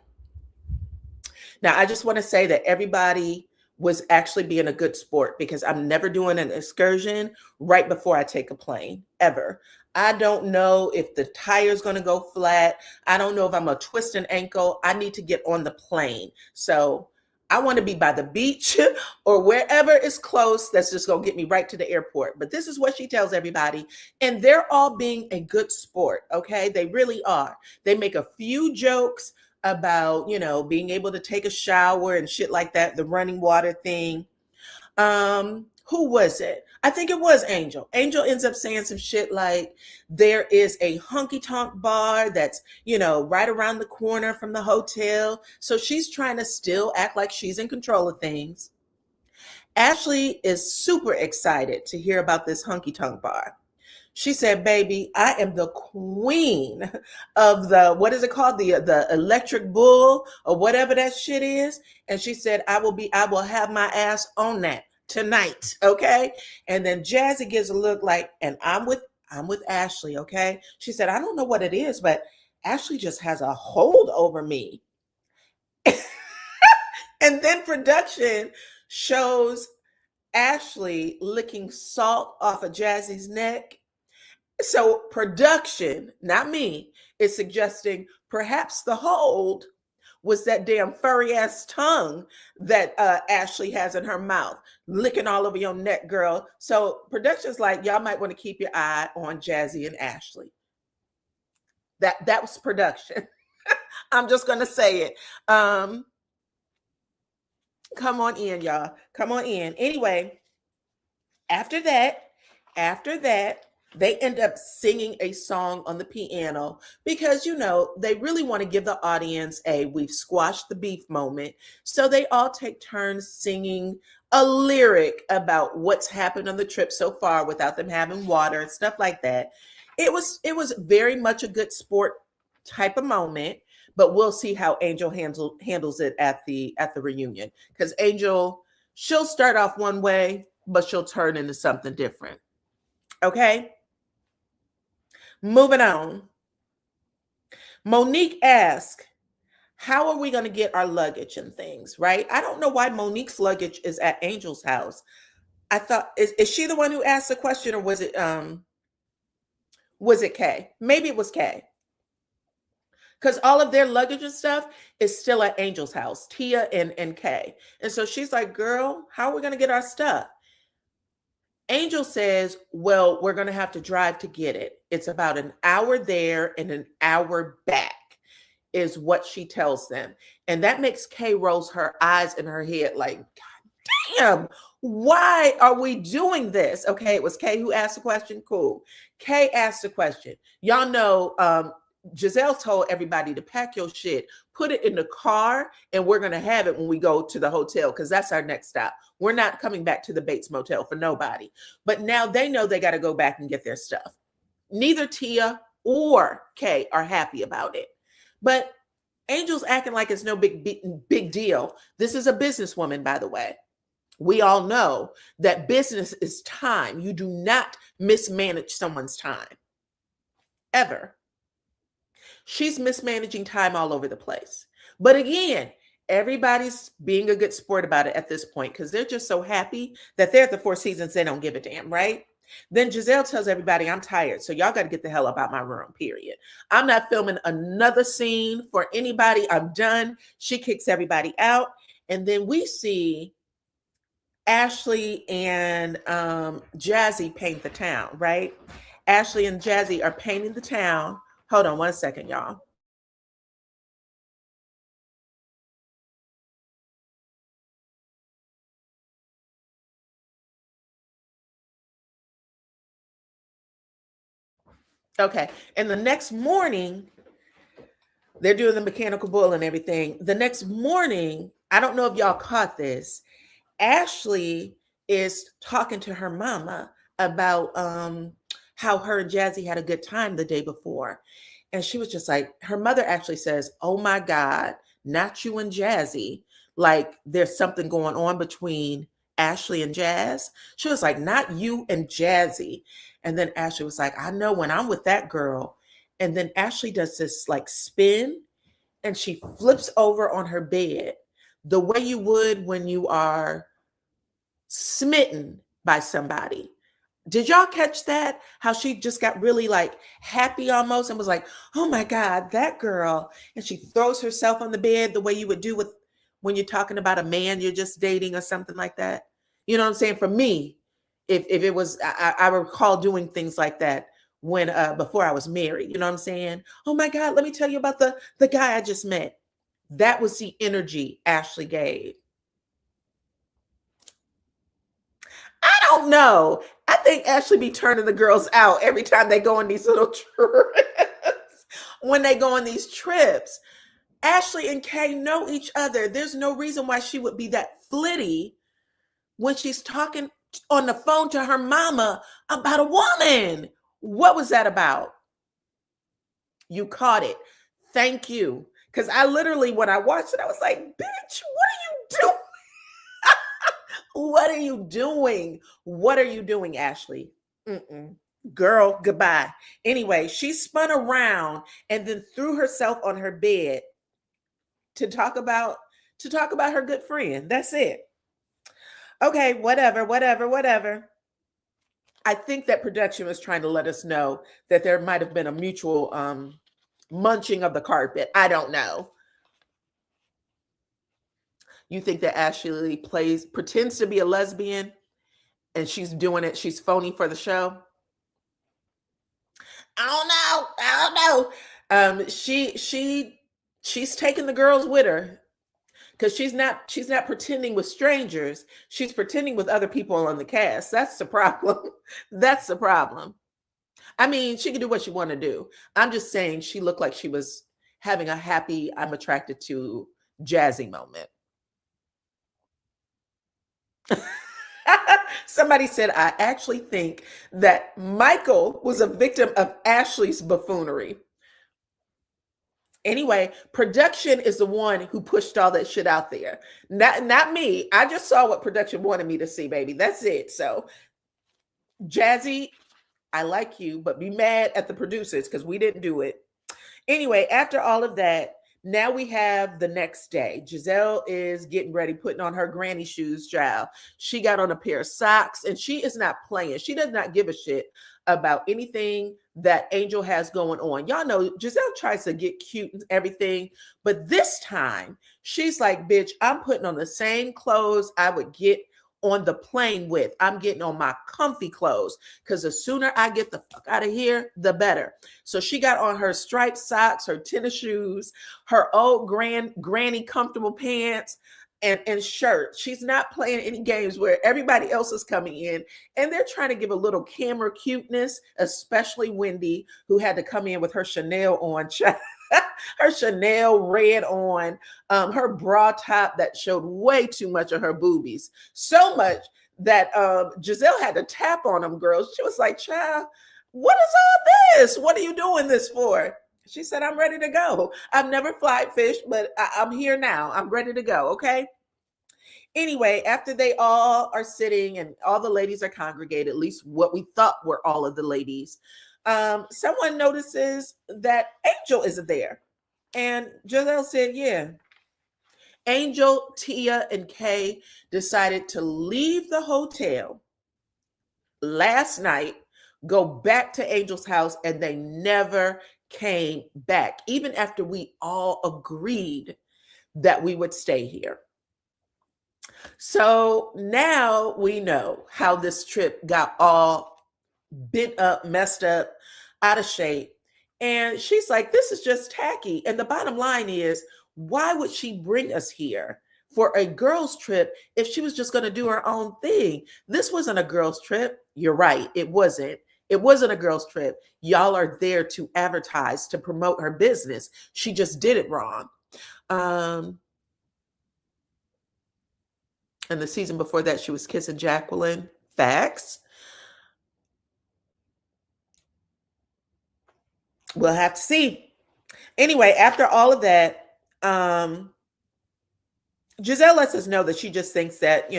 Now, I just want to say that everybody was actually being a good sport because I'm never doing an excursion right before I take a plane, ever. I don't know if the tire's going to go flat. I don't know if I'm going to twist an ankle. I need to get on the plane. So I want to be by the beach or wherever is close. That's just going to get me right to the airport. But this is what she tells everybody. And they're all being a good sport. Okay. They really are. They make a few jokes about, being able to take a shower and shit like that. The running water thing. Who was it? I think it was Angel. Angel ends up saying some shit like there is a honky tonk bar that's, right around the corner from the hotel. So she's trying to still act like she's in control of things. Ashley is super excited to hear about this honky tonk bar. She said, baby, I am the queen of the, what is it called? The electric bull or whatever that shit is. And she said, I will have my ass on that tonight. Okay. And then Jazzy gives a look like, and I'm with Ashley. Okay. She said, I don't know what it is, but Ashley just has a hold over me. And then production shows Ashley licking salt off of Jazzy's neck. So production, not me, is suggesting perhaps the hold was that damn furry ass tongue that Ashley has in her mouth, licking all over your neck, girl. So production's like, y'all might want to keep your eye on Jazzy and Ashley. That was production. I'm just gonna say it. Come on in, y'all. Come on in. Anyway, after that, They end up singing a song on the piano because, you know, they really want to give the audience a we've squashed the beef moment. So they all take turns singing a lyric about what's happened on the trip so far without them having water and stuff like that. It was very much a good sport type of moment, but we'll see how Angel handles it at the reunion, because Angel, she'll start off one way, but she'll turn into something different. Okay? Moving on. Monique asked, how are we going to get our luggage and things, right? I don't know why Monique's luggage is at Angel's house. I thought, is she the one who asked the question, or was it Kay? Maybe it was Kay. Because all of their luggage and stuff is still at Angel's house, Tia and Kay. And so she's like, girl, how are we going to get our stuff? Angel says, well, we're going to have to drive to get it. It's about an hour there and an hour back, is what she tells them. And that makes Kay rolls her eyes in her head like, God damn, why are we doing this? Okay, it was Kay who asked the question. Cool. Kay asked the question. Y'all know Giselle told everybody to pack your shit, put it in the car, and we're going to have it when we go to the hotel, because that's our next stop. We're not coming back to the Bates Motel for nobody. But now they know they got to go back and get their stuff. Neither Tia or Kay are happy about it. But Angel's acting like it's no big deal. This is a businesswoman, by the way. We all know that business is time. You do not mismanage someone's time. Ever. She's mismanaging time all over the place. But again, everybody's being a good sport about it at this point, because they're just so happy that they're at the Four Seasons. They don't give a damn, right? Then Giselle tells everybody, I'm tired, so y'all got to get the hell out my room, period. I'm not filming another scene for anybody. I'm done. She kicks everybody out. And then we see Ashley and Jazzy paint the town, right? Ashley and Jazzy are painting the town. Hold on one second, y'all. Okay. And the next morning, they're doing the mechanical bull and everything. The next morning, I don't know if y'all caught this, Ashley is talking to her mama about how her and Jazzy had a good time the day before. And she was just like, her mother actually says, oh my God, not you and Jazzy. Like there's something going on between Ashley and Jazz. She was like, not you and Jazzy. And then Ashley was like, I know when I'm with that girl. And then Ashley does this like spin, and she flips over on her bed the way you would when you are smitten by somebody. Did y'all catch that? How she just got really like happy almost and was like, oh my God, that girl. And she throws herself on the bed the way you would do with when you're talking about a man you're just dating or something like that. You know what I'm saying? For me, if it was, I recall doing things like that when before I was married. You know what I'm saying? Oh my God, let me tell you about the guy I just met. That was the energy Ashley gave. I don't know. I think Ashley be turning the girls out every time they go on these little trips. When they go on these trips, Ashley and Kay know each other. There's no reason why she would be that flitty when she's talking on the phone to her mama about a woman. What was that about? You caught it. Thank you. Because I literally, when I watched it, I was like, bitch, what are you doing? What are you doing? What are you doing, Ashley? Mm-mm. Girl, goodbye. Anyway, she spun around and then threw herself on her bed to talk about her good friend. That's it. Okay, whatever. I think that production was trying to let us know that there might have been a mutual munching of the carpet. I don't know. You think that Ashley pretends to be a lesbian and she's doing it, she's phony for the show? I don't know. She's taking the girls with her, because she's not pretending with strangers. She's pretending with other people on the cast. That's the problem. That's the problem. I mean, she can do what she want to do. I'm just saying she looked like she was having a happy, I'm attracted to Jazzy moment. Somebody said, I actually think that Michael was a victim of Ashley's buffoonery. Anyway, production is the one who pushed all that shit out there. Not me. I just saw what production wanted me to see, baby. That's it. So, Jazzy, I like you, but be mad at the producers because we didn't do it. Anyway, after all of that, now we have the next day. Giselle is getting ready, putting on her granny shoes, child. She got on a pair of socks and she is not playing. She does not give a shit about anything that Angel has going on. Y'all know Giselle tries to get cute and everything, but this time she's like, bitch, I'm putting on the same clothes I would get on the plane with. I'm getting on my comfy clothes because the sooner I get the fuck out of here, the better. So she got on her striped socks, her tennis shoes, her old granny comfortable pants, and shirt. She's not playing any games where everybody else is coming in and they're trying to give a little camera cuteness, especially Wendy, who had to come in with her Chanel on. Her Chanel red on, her bra top that showed way too much of her boobies. So much that Giselle had to tap on them girls. She was like, child, what is all this? What are you doing this for? She said, I'm ready to go. I've never fly fished, but I'm here now. I'm ready to go. Okay. Anyway, after they all are sitting and all the ladies are congregated, at least what we thought were all of the ladies, someone notices that Angel isn't there. And Giselle said, yeah. Angel, Tia, and Kay decided to leave the hotel last night, go back to Angel's house, and they never came back, even after we all agreed that we would stay here. So now we know how this trip got all bent up, messed up, out of shape. And she's like, this is just tacky. And the bottom line is, why would she bring us here for a girls' trip if she was just going to do her own thing? This wasn't a girls' trip. You're right. It wasn't. It wasn't a girls' trip. Y'all are there to advertise, to promote her business. She just did it wrong. And the season before that, she was kissing Jacqueline. Facts. We'll have to see. Anyway, after all of that, Giselle lets us know that she just thinks that,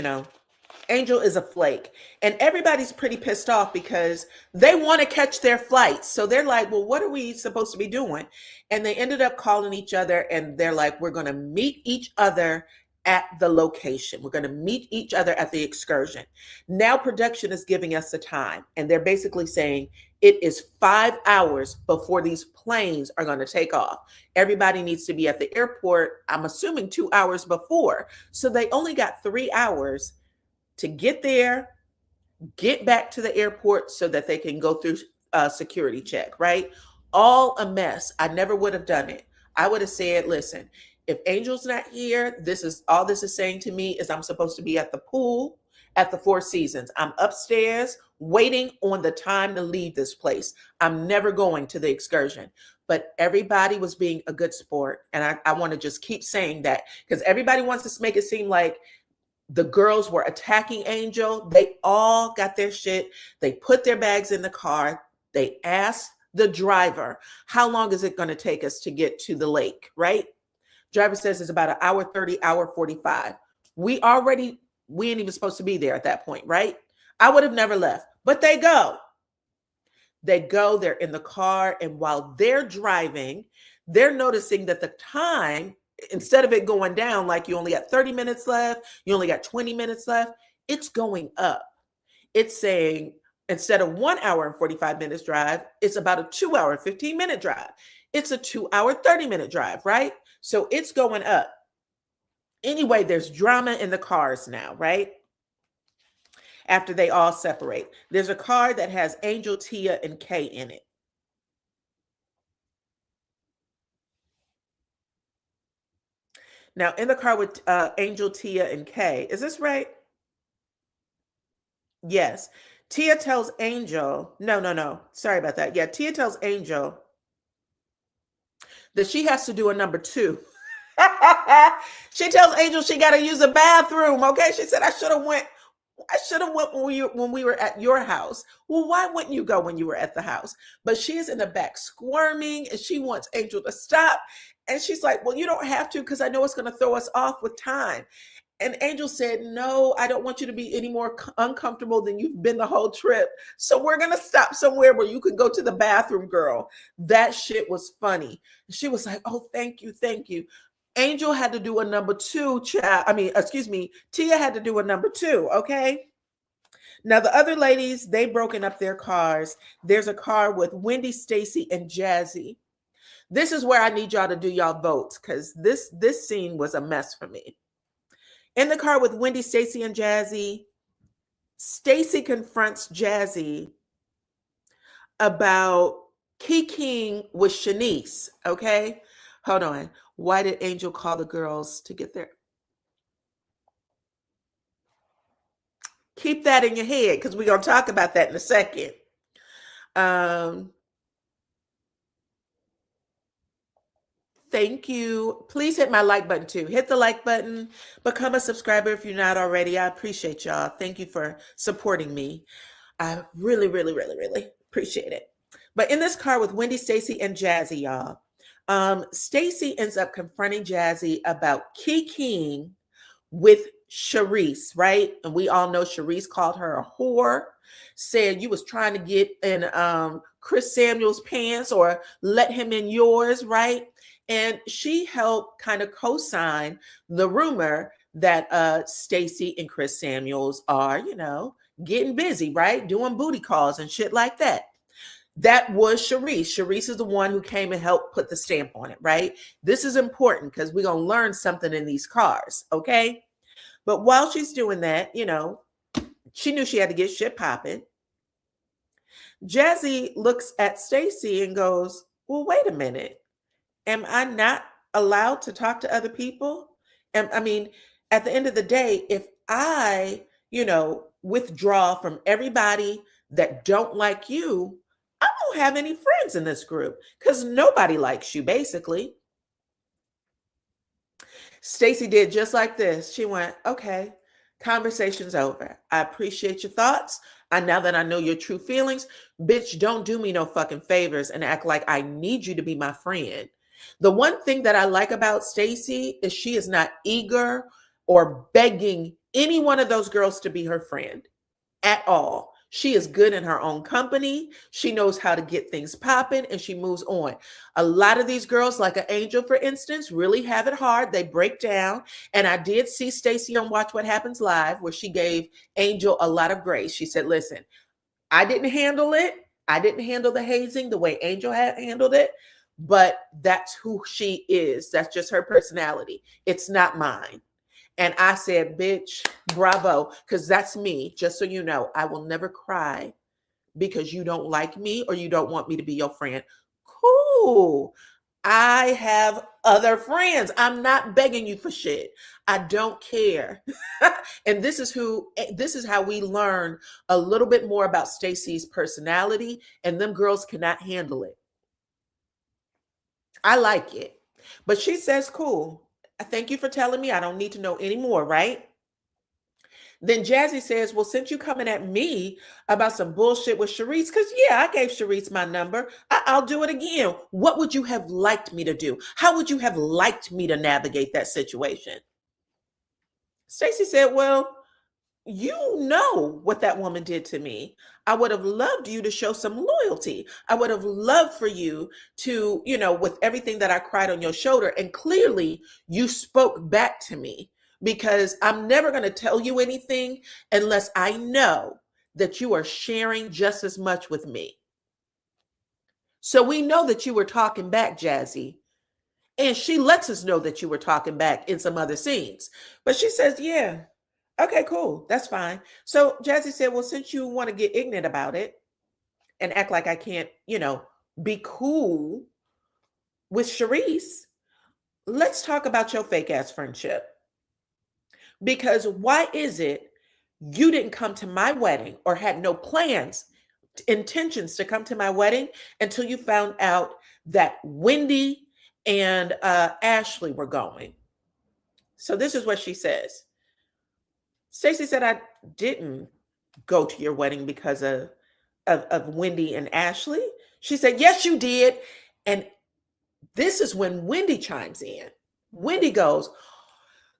Angel is a flake. And everybody's pretty pissed off because they want to catch their flights. So they're like, well, what are we supposed to be doing? And they ended up calling each other and they're like, we're going to meet each other at the location. We're going to meet each other at the excursion. Now production is giving us the time. And they're basically saying it is 5 hours before these planes are going to take off. Everybody needs to be at the airport, I'm assuming 2 hours before. So they only got 3 hours to get there, get back to the airport so that they can go through a security check, right? All a mess. I never would have done it. I would have said, listen, if Angel's not here, this is saying to me is I'm supposed to be at the pool at the Four Seasons. I'm upstairs waiting on the time to leave this place. I'm never going to the excursion. But everybody was being a good sport. And I want to just keep saying that because everybody wants to make it seem like the girls were attacking Angel. They all got their shit. They put their bags in the car. They asked the driver, how long is it going to take us to get to the lake, right? Driver says it's about an hour 30, hour 45. We ain't even supposed to be there at that point, right? I would have never left, but they go. They're in the car. And while they're driving, they're noticing that the time, instead of it going down, like you only got 30 minutes left, you only got 20 minutes left, it's going up. It's saying instead of 1 hour and 45 minutes drive, it's about a 2 hour, 15-minute drive. It's a 2 hour, 30-minute drive, right? So it's going up. Anyway, there's drama in the cars now, right? After they all separate. There's a car that has Angel, Tia, and Kay in it. Now, in the car with Angel, Tia, and Kay, is this right? Yes. Tia tells Angel, no, sorry about that. Yeah, Tia tells Angel that she has to do a number 2. She tells Angel she got to use a bathroom. Okay, she said I should have went when we were at your house. Well, why wouldn't you go when you were at the house? But she is in the back squirming, and she wants Angel to stop. And she's like, well, you don't have to, because I know it's going to throw us off with time. And Angel said, no, I don't want you to be any more uncomfortable than you've been the whole trip. So we're going to stop somewhere where you can go to the bathroom, girl. That shit was funny. She was like, oh, thank you, thank you. Angel had to do a number 2, Tia had to do a number 2, okay? Now, the other ladies, they broken up their cars. There's a car with Wendy, Stacy, and Jazzy. This is where I need y'all to do y'all votes, because this scene was a mess for me. In the car with Wendy, Stacy, and Jazzy, Stacy confronts Jazzy about kikiing with Shanice, okay? Hold on. Why did Angel call the girls to get there? Keep that in your head, because we're going to talk about that in a second. Thank you. Please hit my like button too. Hit the like button. Become a subscriber if you're not already. I appreciate y'all. Thank you for supporting me. I really, really, really, really appreciate it. But in this car with Wendy, Stacy, and Jazzy, y'all, Stacy ends up confronting Jazzy about kikiing with Sharice, right? And we all know Sharice called her a whore, said you was trying to get in Chris Samuel's pants or let him in yours, right? And she helped kind of co-sign the rumor that Stacy and Chris Samuels are, getting busy, right? Doing booty calls and shit like that. That was Sharice. Sharice is the one who came and helped put the stamp on it, right? This is important because we're going to learn something in these cars, okay? But while she's doing that, she knew she had to get shit popping. Jazzy looks at Stacy and goes, well, wait a minute. Am I not allowed to talk to other people? And I mean, at the end of the day, if I, withdraw from everybody that don't like you, I don't have any friends in this group because nobody likes you, basically. Stacy did just like this. She went, okay, conversation's over. I appreciate your thoughts. Now that I know your true feelings, bitch, don't do me no fucking favors and act like I need you to be my friend. The one thing that I like about Stacy is she is not eager or begging any one of those girls to be her friend at all. She is good in her own company. She knows how to get things popping and she moves on. A lot of these girls, like an Angel, for instance, really have it hard. They break down. And I did see Stacy on Watch What Happens Live where she gave Angel a lot of grace. She said, listen, I didn't handle it. I didn't handle the hazing the way Angel had handled it. But that's who she is. That's just her personality. It's not mine. And I said, bitch, bravo, because that's me. Just so you know, I will never cry because you don't like me or you don't want me to be your friend. Cool. I have other friends. I'm not begging you for shit. I don't care. And this is how we learn a little bit more about Stacy's personality, and them girls cannot handle it. I like it. But she says, cool. Thank you for telling me. I don't need to know anymore, right? Then Jazzy says, well, since you coming at me about some bullshit with Sharice, because yeah, I gave Sharice my number. I'll do it again. What would you have liked me to do? How would you have liked me to navigate that situation? Stacy said, well, you know what that woman did to me. I would have loved you to show some loyalty. I would have loved for you to, with everything that I cried on your shoulder. And clearly you spoke back to me because I'm never going to tell you anything unless I know that you are sharing just as much with me. So we know that you were talking back, Jazzy. And she lets us know that you were talking back in some other scenes. But she says, yeah. Okay, cool. That's fine. So Jazzy said, well, since you want to get ignorant about it and act like I can't, be cool with Sharice, let's talk about your fake ass friendship. Because why is it you didn't come to my wedding or had no plans, intentions to come to my wedding until you found out that Wendy and Ashley were going. So this is what she says. Stacey said, I didn't go to your wedding because of Wendy and Ashley. She said, yes, you did. And this is when Wendy chimes in. Wendy goes,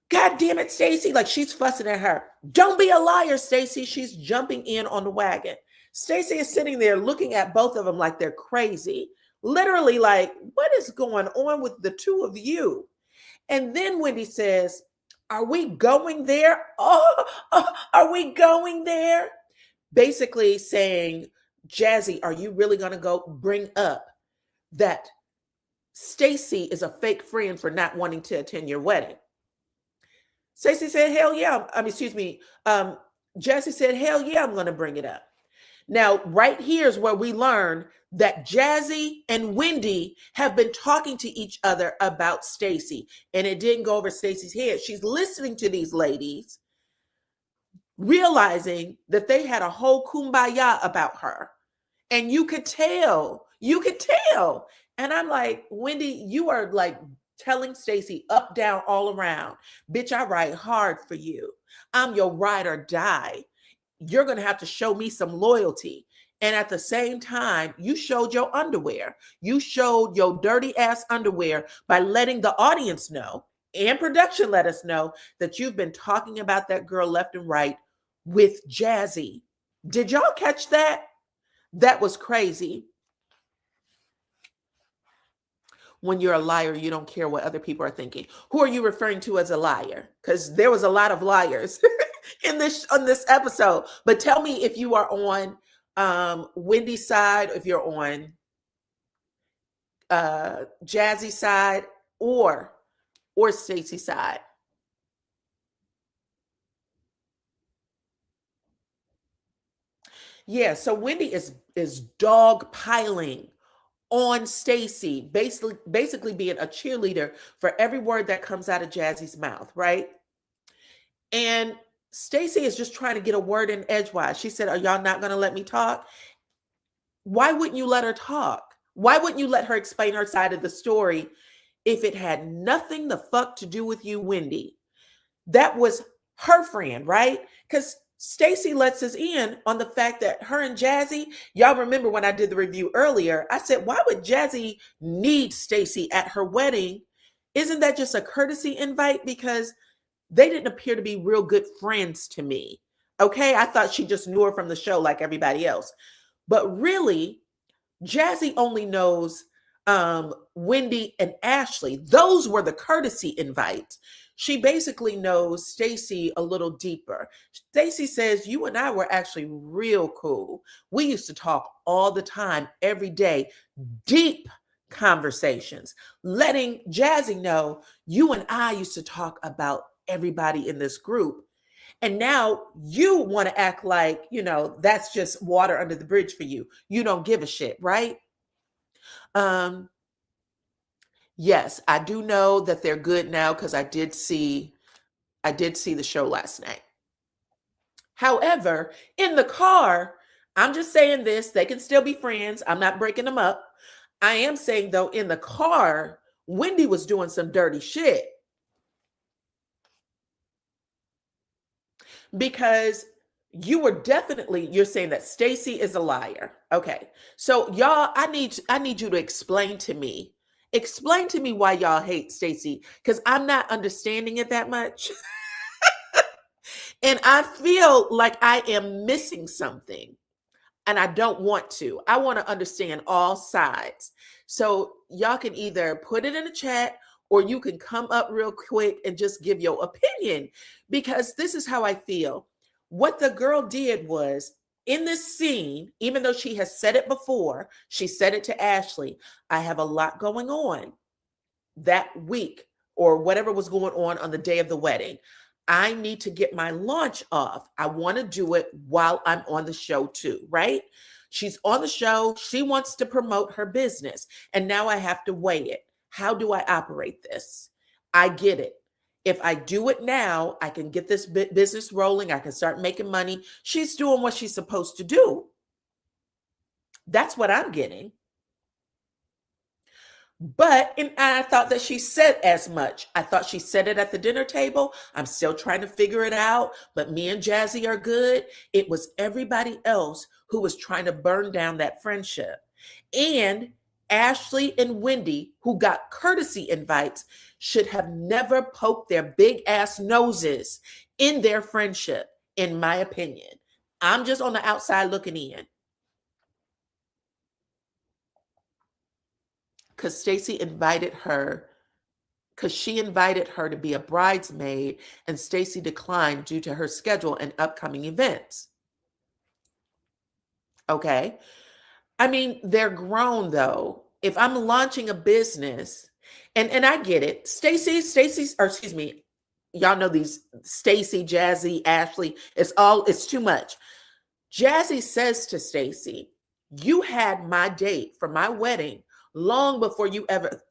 God damn it, Stacey. Like she's fussing at her. Don't be a liar, Stacey. She's jumping in on the wagon. Stacey is sitting there looking at both of them like they're crazy. Literally like, what is going on with the two of you? And then Wendy says, are we going there? Are we going there? Basically saying, Jazzy, are you really going to go bring up that Stacey is a fake friend for not wanting to attend your wedding? Stacey said, hell yeah. Jazzy said, hell yeah, I'm going to bring it up. Now, right here is where we learn that Jazzy and Wendy have been talking to each other about Stacey, and it didn't go over Stacey's head. She's listening to these ladies, realizing that they had a whole kumbaya about her. And you could tell. And I'm like, Wendy, you are like telling Stacey up, down, all around. Bitch, I ride hard for you. I'm your ride or die. You're going to have to show me some loyalty. And at the same time, you showed your underwear. You showed your dirty ass underwear by letting the audience know and production let us know that you've been talking about that girl left and right with Jazzy. Did y'all catch that? That was crazy. When you're a liar, you don't care what other people are thinking. Who are you referring to as a liar? Because there was a lot of liars on this episode. But tell me if you are on Wendy's side, if you're on Jazzy's side, or Stacey's side. Yeah, so Wendy is dog piling on Stacey, basically being a cheerleader for every word that comes out of Jazzy's mouth, right? And Stacey is just trying to get a word in edgewise. She said, are y'all not going to let me talk? Why wouldn't you let her talk? Why wouldn't you let her explain her side of the story if it had nothing the fuck to do with you, Wendy? That was her friend, right? Because Stacey lets us in on the fact that her and Jazzy, y'all remember when I did the review earlier, I said, why would Jazzy need Stacey at her wedding? Isn't that just a courtesy invite? Because they didn't appear to be real good friends to me. Okay, I thought she just knew her from the show like everybody else. But really, Jazzy only knows Wendy and Ashley. Those were the courtesy invites. She basically knows Stacey a little deeper. Stacey says, you and I were actually real cool. We used to talk all the time, every day, deep conversations, letting Jazzy know you and I used to talk about everybody in this group. And now you want to act like, that's just water under the bridge for you. You don't give a shit, right? Yes, I do know that they're good now because I did see the show last night. However, in the car, I'm just saying this, they can still be friends. I'm not breaking them up. I am saying though, in the car, Wendy was doing some dirty shit. Because you're saying that Stacey is a liar. Okay. So y'all, I need you to explain to me why y'all hate Stacey, because I'm not understanding it that much. And I feel like I am missing something. And I don't want to. I want to understand all sides. So y'all can either put it in the chat or you can come up real quick and just give your opinion, because this is how I feel. What the girl did was, in this scene, even though she has said it before, she said it to Ashley, I have a lot going on that week or whatever was going on the day of the wedding. I need to get my launch off. I want to do it while I'm on the show too, right? She's on the show. She wants to promote her business. And now I have to weigh it. How do I operate this? I get it. If I do it now, I can get this business rolling. I can start making money. She's doing what she's supposed to do. That's what I'm getting. And I thought that she said as much. I thought she said it at the dinner table. I'm still trying to figure it out, but me and Jazzy are good. It was everybody else who was trying to burn down that friendship. And Ashley and Wendy, who got courtesy invites, should have never poked their big ass noses in their friendship, in my opinion. I'm just on the outside looking in. Because Stacy invited her, because she invited her to be a bridesmaid, and Stacy declined due to her schedule and upcoming events. Okay. I mean, they're grown though. If I'm launching a business, and I get it, or excuse me, y'all know these Stacy, Jazzy, Ashley, it's too much. Jazzy says to Stacy, you had my date for my wedding long before you ever,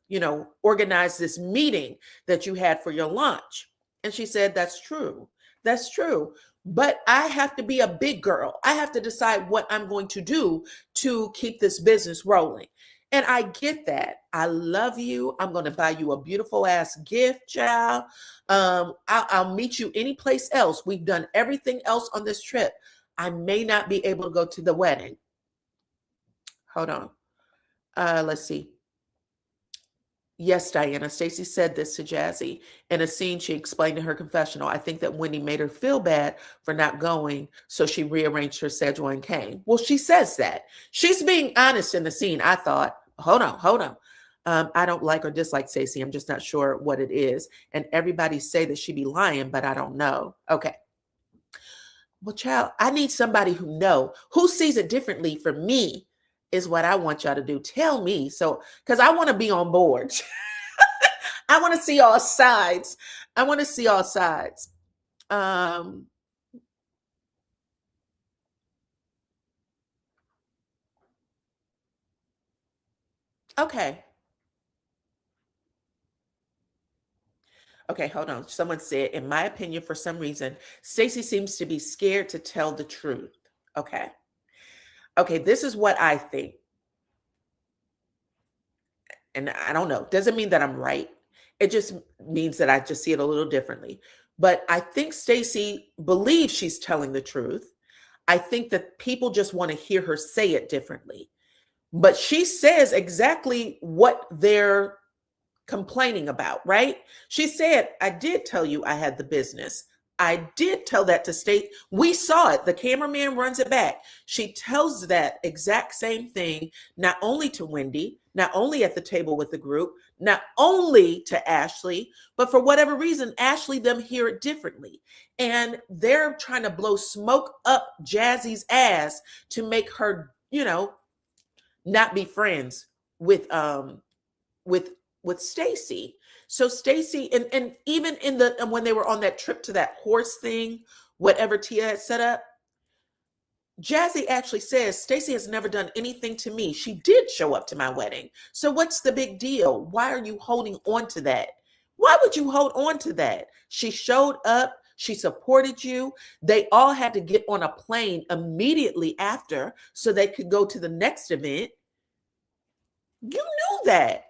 organized this meeting that you had for your launch. And she said, that's true. That's true. But I have to be a big girl. I have to decide what I'm going to do to keep this business rolling. And I get that. I love you. I'm going to buy you a beautiful ass gift, child. I'll meet you any place else. We've done everything else on this trip. I may not be able to go to the wedding. Hold on. Let's see. Yes, Diana. Stacy said this to Jazzy. In a scene, she explained in her confessional, I think that Wendy made her feel bad for not going, so she rearranged her schedule and came. Well, she says that. She's being honest in the scene. I thought, hold on. I don't like or dislike Stacy. I'm just not sure what it is. And everybody say that she be lying, but I don't know. Okay. Well, child, I need somebody who sees it differently for me is what I want y'all to do. Tell me. So, because I want to be on board. I want to see all sides. Okay. Okay, hold on. Someone said, in my opinion, for some reason, Stacy seems to be scared to tell the truth. Okay. Okay, this is what I think. And I don't know. Doesn't mean that I'm right. It just means that I just see it a little differently. But I think Stacy believes she's telling the truth. I think that people just want to hear her say it differently. But she says exactly what they're complaining about, right? She said, I did tell you I had the business. I did tell that to State. We saw it. The cameraman runs it back. She tells that exact same thing, not only to Wendy, not only at the table with the group, not only to Ashley, but for whatever reason, Ashley, them hear it differently. And they're trying to blow smoke up Jazzy's ass to make her, not be friends with Stacy. So Stacy, and even in when they were on that trip to that horse thing, whatever Tia had set up, Jazzy actually says Stacy has never done anything to me. She did show up to my wedding. So what's the big deal? Why are you holding on to that? Why would you hold on to that? She showed up. She supported you. They all had to get on a plane immediately after so they could go to the next event. You knew that.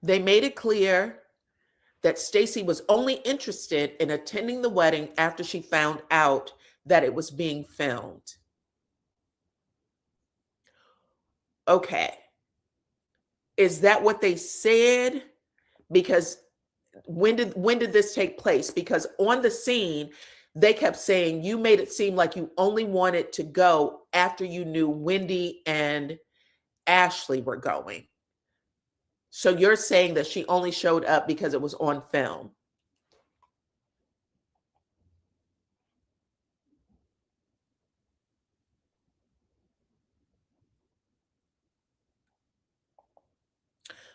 They made it clear that Stacy was only interested in attending the wedding after she found out that it was being filmed. Okay. Is that what they said? Because when did this take place? Because on the scene, they kept saying you made it seem like you only wanted to go after you knew Wendy and Ashley were going. So you're saying that she only showed up because it was on film.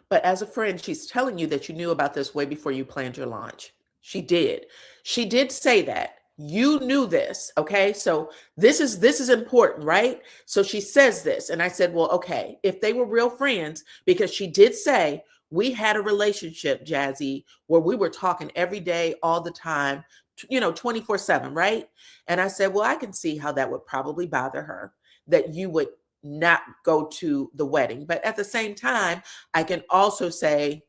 But as a friend, she's telling you that you knew about this way before you planned your launch. She did. She did say that. You knew this, okay? So this is important, right? So she says this, and I said, well, okay, if they were real friends, because she did say we had a relationship, Jazzy, where we were talking every day, all the time, 24/7, right? And I said, well, I can see how that would probably bother her, that you would not go to the wedding. But at the same time, I can also say,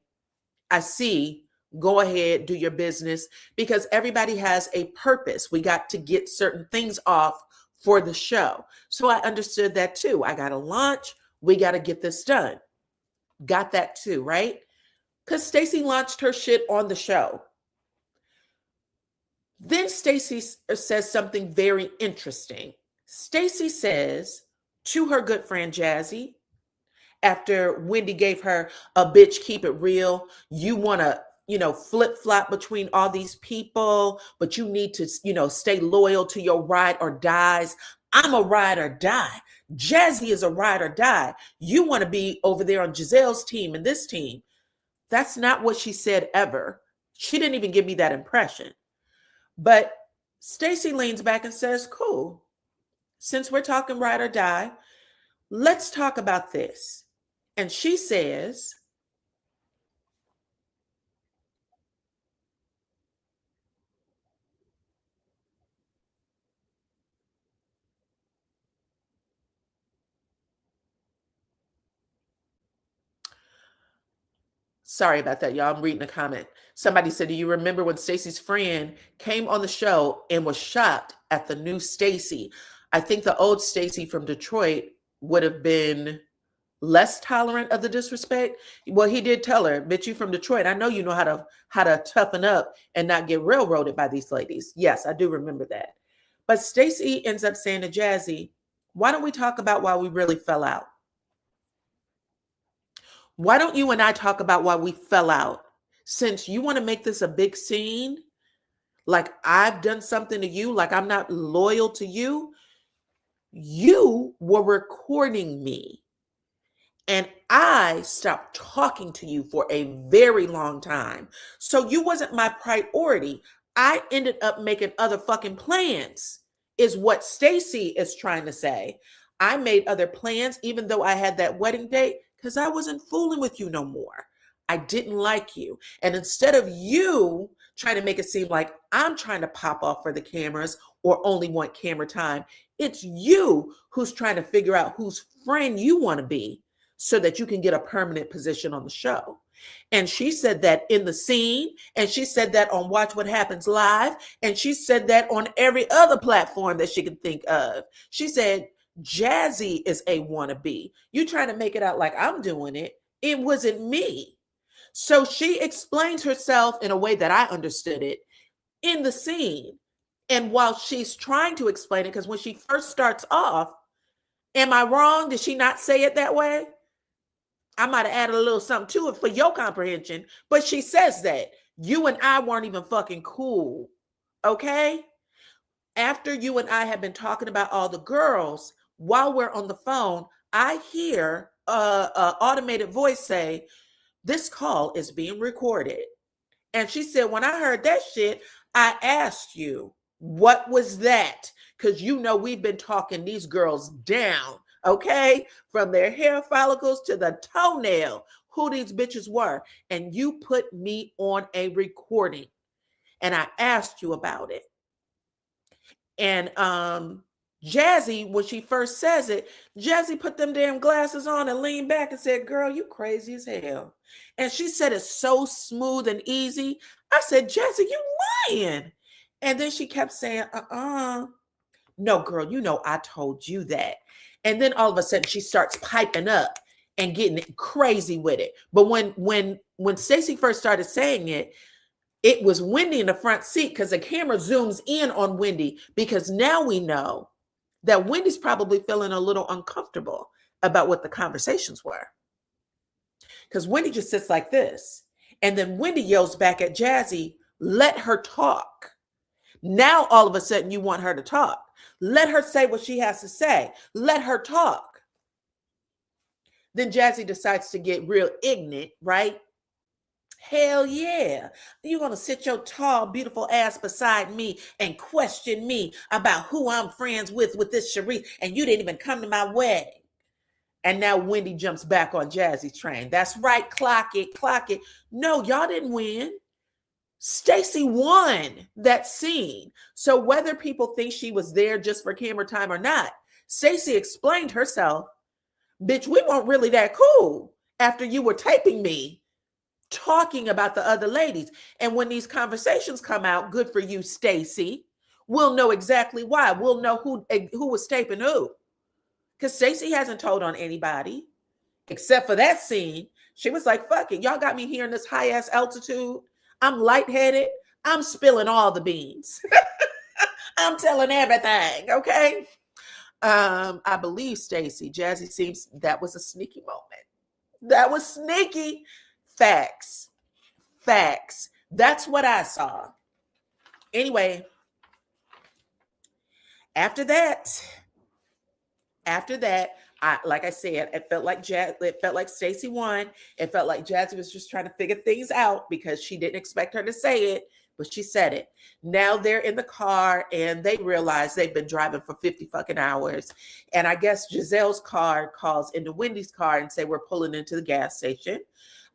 I see, go ahead, do your business, because everybody has a purpose. We got to get certain things off for the show. So I understood that too. I got to launch. We got to get this done. Got that too, right? Because Stacey launched her shit on the show. Then Stacey says something very interesting. Stacey says to her good friend Jazzy, after Wendy gave her a bitch, keep it real, you want to, flip flop between all these people, but you need to, stay loyal to your ride or dies. I'm a ride or die. Jazzy is a ride or die. You want to be over there on Giselle's team and this team. That's not what she said ever. She didn't even give me that impression. But Stacey leans back and says, cool. Since we're talking ride or die, let's talk about this. And she says, sorry about that, y'all. I'm reading a comment. Somebody said, do you remember when Stacey's friend came on the show and was shocked at the new Stacey? I think the old Stacey from Detroit would have been less tolerant of the disrespect. Well, he did tell her, bitch, you from Detroit. I know you know how to toughen up and not get railroaded by these ladies. Yes, I do remember that. But Stacey ends up saying to Jazzy, why don't we talk about why we really fell out? Why don't you and I talk about why we fell out? Since you want to make this a big scene, like I've done something to you, like I'm not loyal to you, you were recording me. And I stopped talking to you for a very long time. So you wasn't my priority. I ended up making other fucking plans, is what Stacey is trying to say. I made other plans, even though I had that wedding date, because I wasn't fooling with you no more. I didn't like you. And instead of you trying to make it seem like I'm trying to pop off for the cameras or only want camera time, it's you who's trying to figure out whose friend you want to be, so that you can get a permanent position on the show. And she said that in the scene, and she said that on Watch What Happens Live, and she said that on every other platform that she could think of. She said, Jazzy is a wannabe. You trying to make it out like I'm doing it. It wasn't me. So she explains herself in a way that I understood it in the scene. And while she's trying to explain it, because when she first starts off, am I wrong? Did she not say it that way? I might have added a little something to it for your comprehension, but she says that you and I weren't even fucking cool. Okay? After you and I have been talking about all the girls, while we're on the phone, I hear a automated voice say, this call is being recorded. And she said, when I heard that shit, I asked you, what was that? Because we've been talking these girls down. Okay, from their hair follicles to the toenail, who these bitches were. And you put me on a recording and I asked you about it. And Jazzy, when she first says it, Jazzy put them damn glasses on and leaned back and said, girl, you crazy as hell. And she said it so smooth and easy. I said, Jazzy, you lying. And then she kept saying, no, girl, I told you that. And then all of a sudden she starts piping up and getting crazy with it. But when Stacey first started saying it, it was Wendy in the front seat, because the camera zooms in on Wendy, because now we know that Wendy's probably feeling a little uncomfortable about what the conversations were. Because Wendy just sits like this. And then Wendy yells back at Jazzy, let her talk. Now all of a sudden you want her to talk. Let her say what she has to say. Let her talk. Then Jazzy decides to get real ignorant, right? Hell yeah. You're going to sit your tall, beautiful ass beside me and question me about who I'm friends with this Sharice, and you didn't even come to my wedding. And now Wendy jumps back on Jazzy's train. That's right, clock it, clock it. No, y'all didn't win. Stacey won that scene. So whether people think she was there just for camera time or not, Stacey explained herself. Bitch, we weren't really that cool after you were taping me talking about the other ladies. And when these conversations come out, good for you, Stacey. We'll know exactly why. We'll know who was taping who. Because Stacey hasn't told on anybody except for that scene. She was like, fuck it. Y'all got me here in this high ass altitude. I'm lightheaded. I'm spilling all the beans. I'm telling everything. Okay. I believe Stacey. Jazzy seems that was a sneaky moment. That was sneaky. Facts. Facts. That's what I saw. Anyway, after that, like I said, it felt like Stacey won. It felt like Jazzy was just trying to figure things out because she didn't expect her to say it, but she said it. Now they're in the car and they realize they've been driving for 50 fucking hours. And I guess Giselle's car calls into Wendy's car and say, we're pulling into the gas station.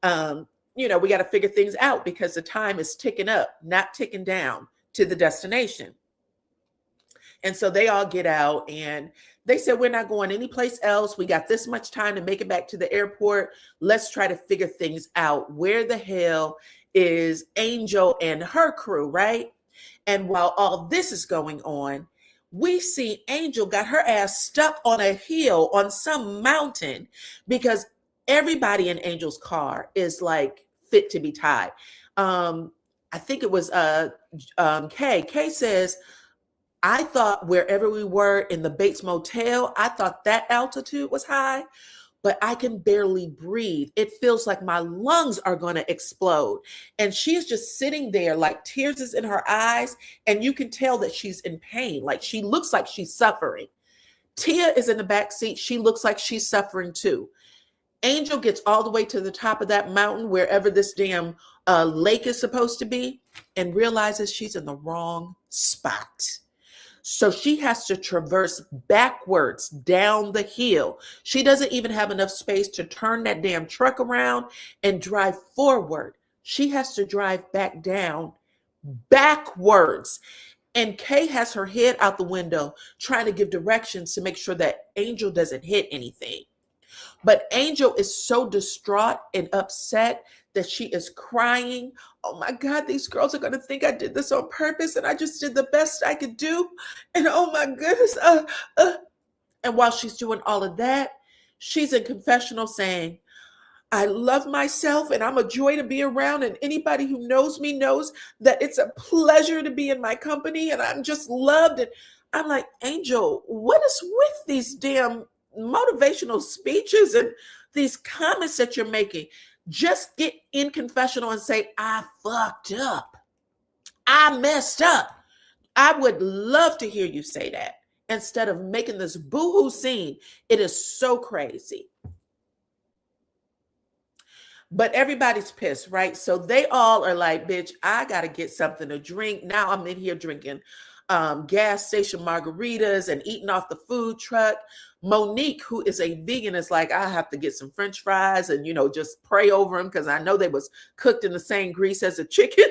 We got to figure things out because the time is ticking up, not ticking down to the destination. And so they all get out and they said, we're not going anyplace else. We got this much time to make it back to the airport. Let's try to figure things out. Where the hell is Angel and her crew, right? And while all this is going on, we see Angel got her ass stuck on a hill on some mountain because everybody in Angel's car is like fit to be tied. I think it was Kay. Kay says, I thought wherever we were in the Bates Motel, I thought that altitude was high, but I can barely breathe. It feels like my lungs are going to explode. And she's just sitting there like tears is in her eyes. And you can tell that she's in pain. Like she looks like she's suffering. Tia is in the back seat. She looks like she's suffering too. Angel gets all the way to the top of that mountain, wherever this damn lake is supposed to be, and realizes she's in the wrong spot. So she has to traverse backwards down the hill. She doesn't even have enough space to turn that damn truck around and drive forward. She has to drive back down backwards. And Kay has her head out the window trying to give directions to make sure that Angel doesn't hit anything. But Angel is so distraught and upset that she is crying. Oh my God, these girls are going to think I did this on purpose and I just did the best I could do. And oh my goodness. And while she's doing all of that, she's in confessional saying, I love myself and I'm a joy to be around. And anybody who knows me knows that it's a pleasure to be in my company and I'm just loved. And I'm like, Angel, what is with these damn motivational speeches and these comments that you're making? Just get in confessional and say, I fucked up. I messed up. I would love to hear you say that instead of making this boohoo scene. It is so crazy. But everybody's pissed, right? So they all are like, bitch, I got to get something to drink. Now I'm in here drinking gas station margaritas and eating off the food truck. Monique, who is a vegan, is like, I have to get some French fries and, just pray over them because I know they was cooked in the same grease as a chicken.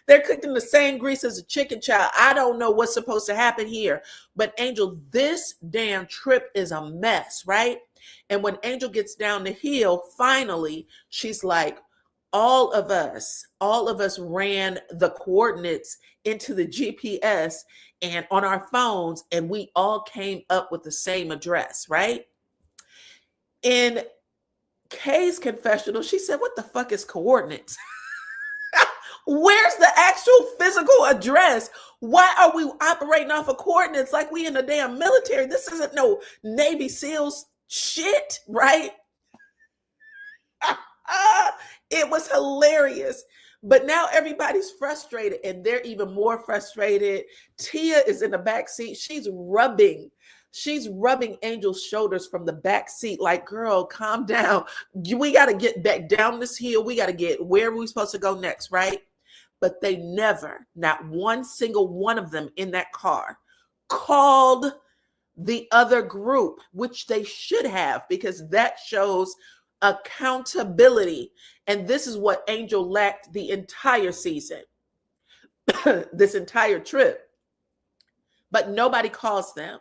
They're cooked in the same grease as a chicken, child. I don't know what's supposed to happen here. But Angel, this damn trip is a mess, right? And when Angel gets down the hill, finally, she's like, all of us ran the coordinates into the GPS and on our phones, and we all came up with the same address, right? In Kay's confessional, she said, what the fuck is coordinates? Where's the actual physical address? Why are we operating off of coordinates like we in the damn military? This isn't no Navy SEALs shit, right? It was hilarious. But now everybody's frustrated and they're even more frustrated. Tia is in the back seat. She's rubbing She's rubbing Angel's shoulders from the back seat, like, girl, calm down. We got to get back down this hill. We got to get where we're supposed to go next, right? But they never, not one single one of them in that car, called the other group, which they should have, because that shows accountability. And this is what Angel lacked the entire season, this entire trip. But nobody calls them.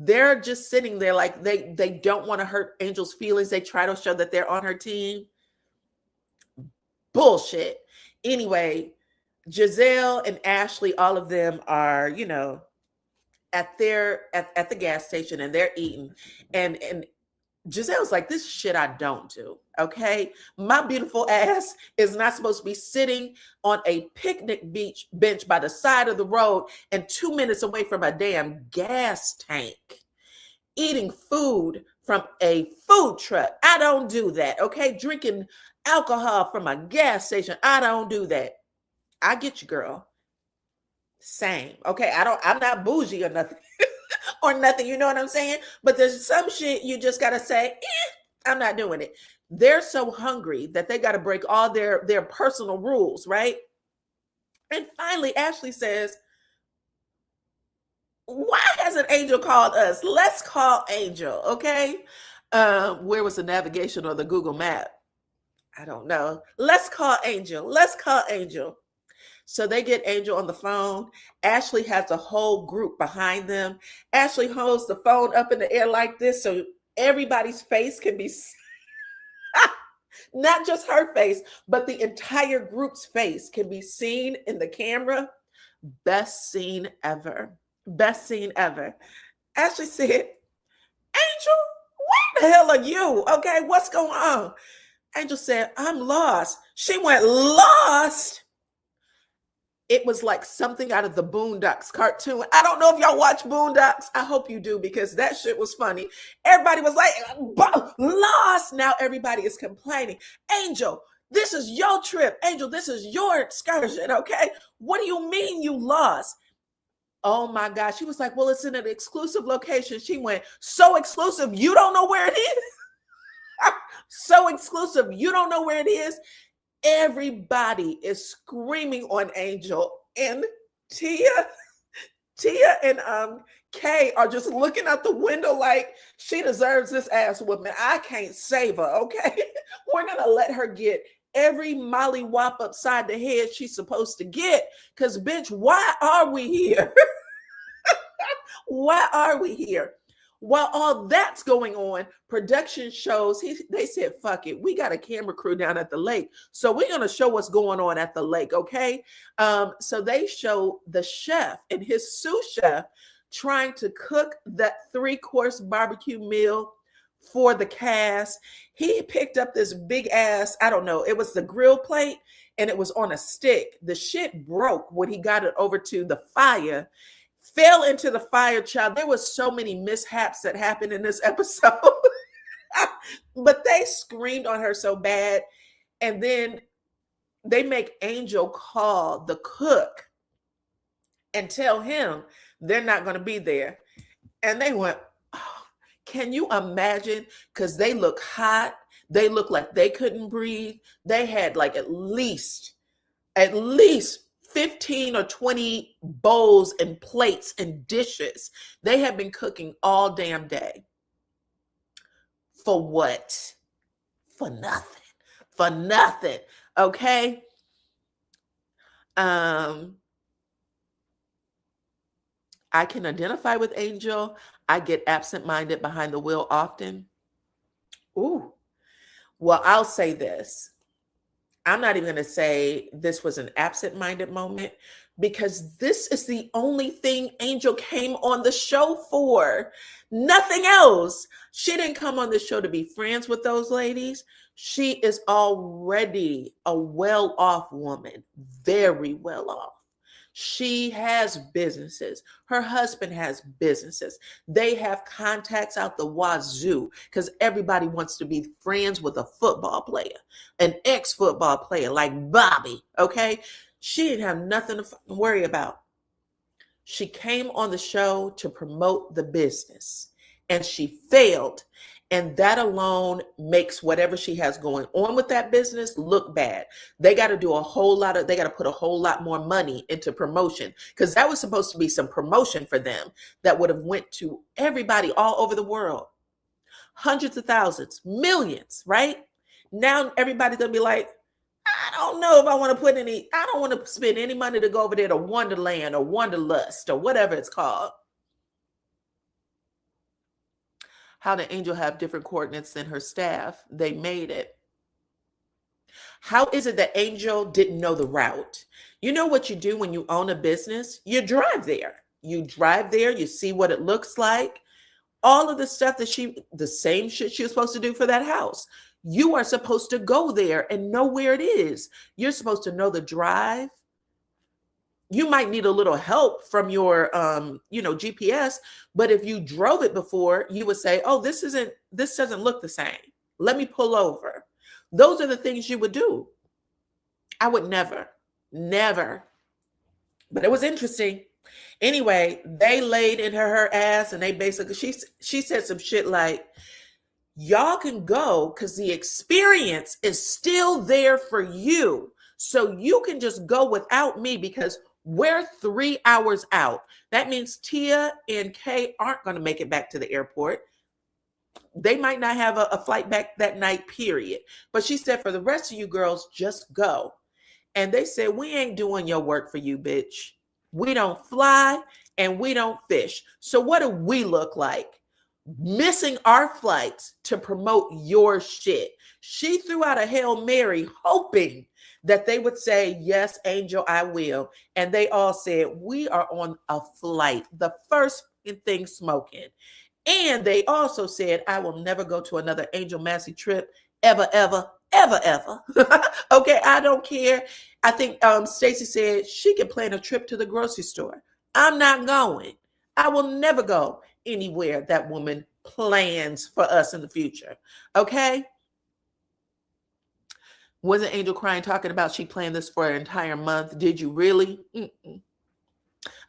They're just sitting there like they don't want to hurt Angel's feelings. They try to show that they're on her team. Bullshit. Anyway, Giselle and Ashley, all of them are, you know, at the gas station, and they're eating. And Giselle's like, this shit I don't do. Okay. My beautiful ass is not supposed to be sitting on a picnic bench by the side of the road and 2 minutes away from a damn gas tank, eating food from a food truck. I don't do that. Okay. Drinking alcohol from a gas station. I don't do that. I get you, girl. Same. Okay. I'm not bougie or nothing. Or nothing, you know what I'm saying? But there's some shit you just got to say, I'm not doing it. They're so hungry that they got to break all their personal rules, right? And finally, Ashley says, why hasn't Angel called us? Let's call Angel, okay? Where was the navigation or the Google map? I don't know. Let's call Angel. Let's call Angel. So they get Angel on the phone. Ashley has a whole group behind them. Ashley holds the phone up in the air like this so everybody's face can be not just her face, but the entire group's face can be seen in the camera. Best scene ever. Best scene ever. Ashley said, Angel, where the hell are you? Okay, what's going on? Angel said, I'm lost. She went, lost? It was like something out of the Boondocks cartoon. I don't know if y'all watch Boondocks. I hope you do, because that shit was funny. Everybody was like, lost. Now everybody is complaining. Angel, this is your trip. Angel, this is your excursion, okay? What do you mean you lost? Oh my God. She was like, well, it's in an exclusive location. She went, so exclusive, you don't know where it is? So exclusive, you don't know where it is? Everybody is screaming on Angel, and Tia and Kay are just looking out the window like she deserves this ass whooping. I can't save her, okay? We're gonna let her get every mollywop upside the head she's supposed to get, because bitch, why are we here? Why are we here? While all that's going on, production shows, they said, fuck it. We got a camera crew down at the lake. So we're going to show what's going on at the lake, okay? So they show the chef and his sous chef trying to cook that 3-course barbecue meal for the cast. He picked up this big ass, I don't know, it was the grill plate, and it was on a stick. The shit broke when he got it over to the fire. Fell into the fire, child. There was so many mishaps that happened in this episode. But they screamed on her so bad. And then they make Angel call the cook and tell him they're not going to be there. And they went, oh, can you imagine? Because they look hot. They look like they couldn't breathe. They had like at least 15 or 20 bowls and plates and dishes. They have been cooking all damn day. For what? For nothing. For nothing. Okay? I can identify with Angel. I get absent-minded behind the wheel often. Ooh. Well, I'll say this. I'm not even going to say this was an absent-minded moment, because this is the only thing Angel came on the show for. Nothing else. She didn't come on the show to be friends with those ladies. She is already a well-off woman, very well off. She has businesses. Her husband has businesses. They have contacts out the wazoo, because everybody wants to be friends with a football player, an ex-football player like Bobby, okay? She didn't have nothing to worry about. She came on the show to promote the business and she failed. And that alone makes whatever she has going on with that business look bad. They got to do they got to put a whole lot more money into promotion, because that was supposed to be some promotion for them that would have went to everybody all over the world. Hundreds of thousands, millions, right? Now everybody's going to be like, I don't know if I want to I don't want to spend any money to go over there to Wonderland or Wanderlust or whatever it's called. How did Angel have different coordinates than her staff? They made it. How is it that Angel didn't know the route? You know what you do when you own a business? You drive there. You drive there, you see what it looks like. All of the stuff that the same shit she was supposed to do for that house. You are supposed to go there and know where it is. You're supposed to know the drive. You might need a little help from your, GPS, but if you drove it before, you would say, oh, this doesn't look the same. Let me pull over. Those are the things you would do. I would never. But it was interesting. Anyway, they laid in her ass, and they basically, she said some shit like, y'all can go because the experience is still there for you. So you can just go without me because we're 3 hours out. That means Tia and Kay aren't going to make it back to the airport. They might not have a flight back that night, period. But she said, for the rest of you girls, just go. And they said, we ain't doing your work for you, bitch. We don't fly and we don't fish. So what do we look like? Missing our flights to promote your shit. She threw out a Hail Mary hoping that they would say, yes, Angel, I will. And they all said, we are on a flight, the first thing smoking. And they also said, I will never go to another Angel Massey trip ever. Okay, I don't care. I think Stacey said she could plan a trip to the grocery store. I'm not going. I will never go anywhere that woman plans for us in the future. Okay? Wasn't Angel crying talking about she planned this for an entire month? Did you really? Mm-mm.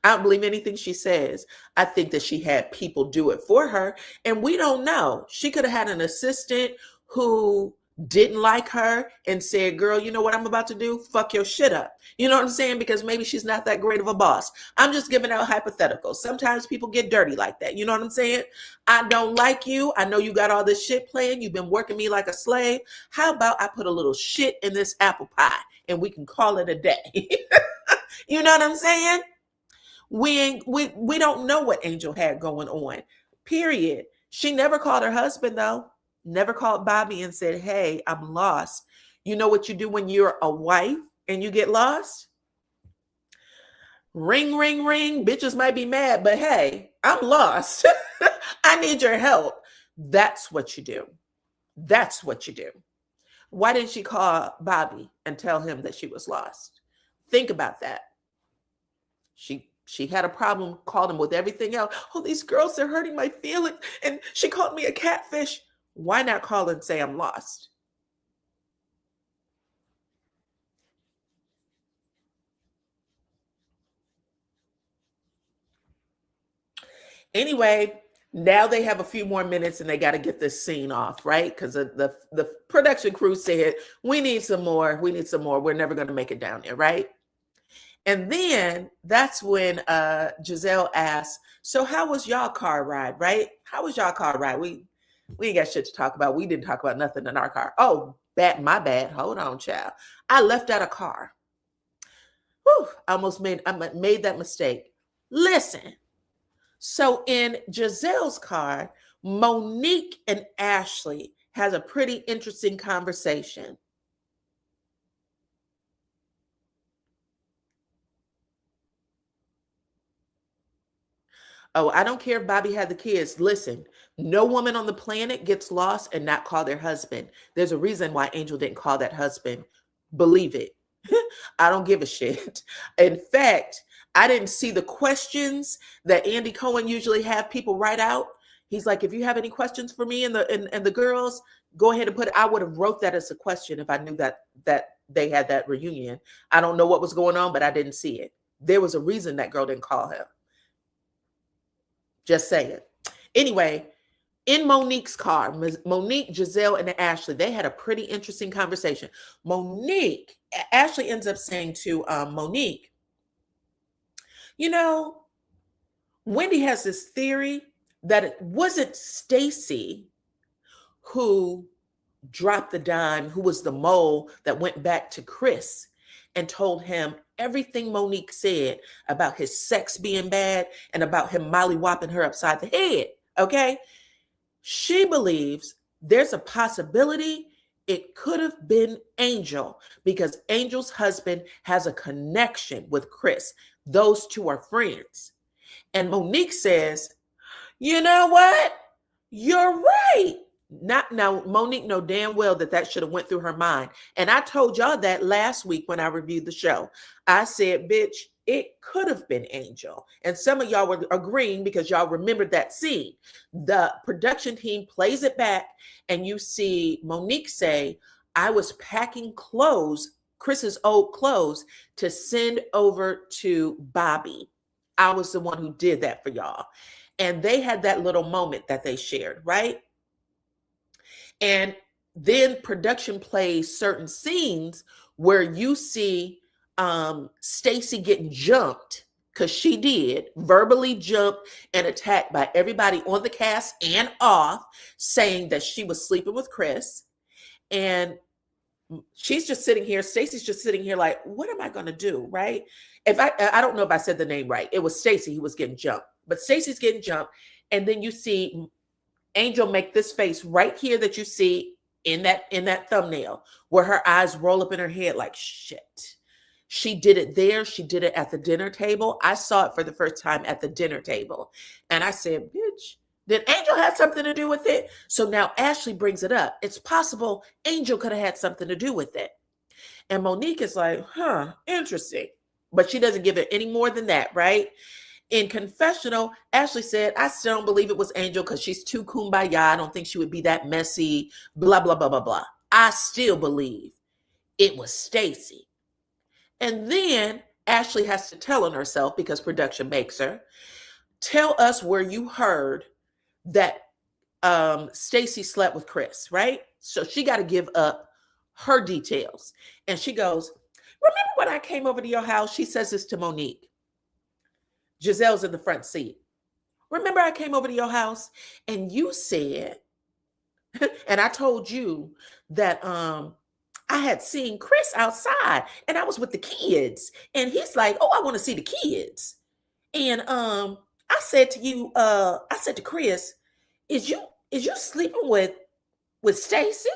I don't believe anything she says. I think that she had people do it for her, and we don't know. She could have had an assistant who didn't like her and said, girl, you know what I'm about to do? Fuck your shit up. You know what I'm saying? Because maybe she's not that great of a boss. I'm just giving out hypotheticals. Sometimes people get dirty like that. You know what I'm saying? I don't like you. I know you got all this shit playing. You've been working me like a slave. How about I put a little shit in this apple pie and we can call it a day? You know what I'm saying? We don't know what Angel had going on, period. She never called her husband, though. Never called Bobby and said, hey, I'm lost. You know what you do when you're a wife and you get lost? Ring, ring, ring. Bitches might be mad, but hey, I'm lost. I need your help. That's what you do. That's what you do. Why didn't she call Bobby and tell him that she was lost? Think about that. She had a problem, called him with everything else. Oh, these girls are hurting my feelings. And she called me a catfish. Why not call and say I'm lost? Anyway, now they have a few more minutes and they got to get this scene off, right? Because the production crew said, we need some more. We need some more. We're never going to make it down there, right? And then that's when Giselle asked, so how was y'all car ride, right? How was y'all car ride? We ain't got shit to talk about. We didn't talk about nothing in our car. Oh, my bad. Hold on, child. I left out a car. Whew, I made that mistake. Listen. So in Giselle's car, Monique and Ashley has a pretty interesting conversation. Oh, I don't care if Bobby had the kids. Listen, no woman on the planet gets lost and not call their husband. There's a reason why Angel didn't call that husband. Believe it. I don't give a shit. In fact, I didn't see the questions that Andy Cohen usually have people write out. He's like, if you have any questions for me and the girls, go ahead and put it. I would have wrote that as a question if I knew that they had that reunion. I don't know what was going on, but I didn't see it. There was a reason that girl didn't call him. Just saying. Anyway, in Monique's car, Monique, Giselle, and Ashley, they had a pretty interesting conversation. Ashley ends up saying to Monique, you know, Wendy has this theory that it wasn't Stacy who dropped the dime, who was the mole that went back to Chris and told him everything Monique said about his sex being bad and about him mollywopping her upside the head. Okay? She believes there's a possibility it could have been Angel because Angel's husband has a connection with Chris. Those two are friends. And Monique says, you know what? You're right. Not now, Monique know damn well that should have went through her mind. And I told y'all that last week when I reviewed the show. I said, bitch, it could have been Angel. And some of y'all were agreeing because y'all remembered that scene. The production team plays it back and you see Monique say, I was packing clothes, Chris's old clothes, to send over to Bobby. I was the one who did that for y'all. And they had that little moment that they shared, right? And then production plays certain scenes where you see Stacy getting jumped, because she did, verbally jumped and attacked by everybody on the cast and off, saying that she was sleeping with Chris. And she's just sitting here, Stacy's just sitting here like, what am I going to do, right? I don't know if I said the name right. It was Stacy who was getting jumped. But Stacy's getting jumped. And then you see Angel make this face right here that you see in that thumbnail where her eyes roll up in her head like, shit. She did it there. She did it at the dinner table. I saw it for the first time at the dinner table. And I said, bitch, did Angel have something to do with it? So now Ashley brings it up. It's possible Angel could have had something to do with it. And Monique is like, interesting. But she doesn't give it any more than that, right? In confessional, Ashley said, I still don't believe it was Angel because she's too kumbaya. I don't think she would be that messy, blah, blah, blah, blah, blah. I still believe it was Stacy. And then Ashley has to tell on herself because production makes her. Tell us where you heard that Stacy slept with Chris, right? So she got to give up her details. And she goes, remember when I came over to your house? She says this to Monique. Giselle's in the front seat. Remember I came over to your house and you said, and I told you that I had seen Chris outside and I was with the kids. And he's like, oh, I want to see the kids. And I said to you, I said to Chris, is you sleeping with Stacy?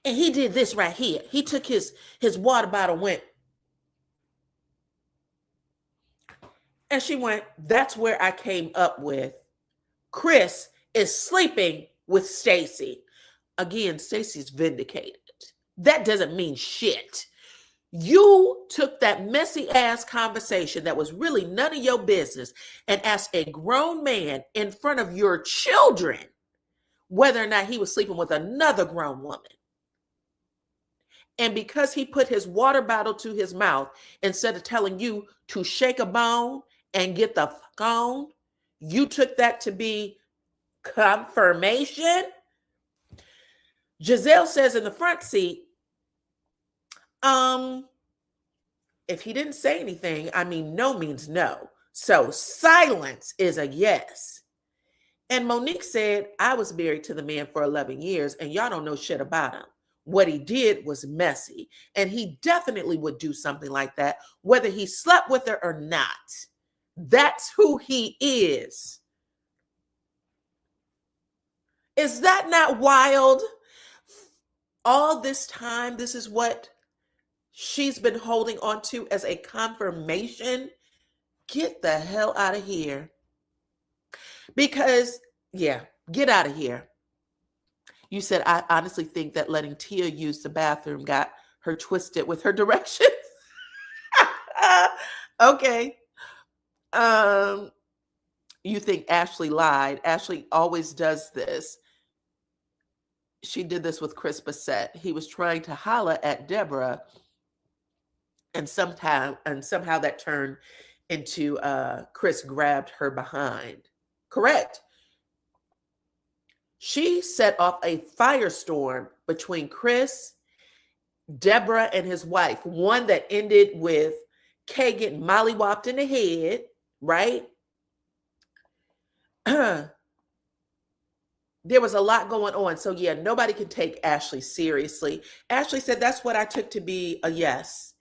And he did this right here. He took his water bottle, went. And she went, that's where I came up with Chris is sleeping with Stacy. Again, Stacy's vindicated. That doesn't mean shit. You took that messy ass conversation that was really none of your business and asked a grown man in front of your children whether or not he was sleeping with another grown woman. And because he put his water bottle to his mouth, instead of telling you to shake a bone and get the fuck on, you took that to be confirmation. Giselle says in the front seat, if he didn't say anything, I mean, no means no. So silence is a yes. And Monique said, I was married to the man for 11 years and y'all don't know shit about him. What he did was messy. And he definitely would do something like that, whether he slept with her or not. That's who he is. Is that not wild? All this time, this is what she's been holding on to as a confirmation. Get the hell out of here. Because, yeah, get out of here. You said, I honestly think that letting Tia use the bathroom got her twisted with her directions. Okay. You think Ashley lied. Ashley always does this. She did this with Chris Bassett. He was trying to holler at Deborah, and somehow that turned into Chris grabbed her behind. Correct. She set off a firestorm between Chris, Deborah, and his wife, one that ended with Kay getting mollywopped in the head, right? There was a lot going on. So yeah, nobody can take Ashley seriously. Ashley said, that's what I took to be a yes.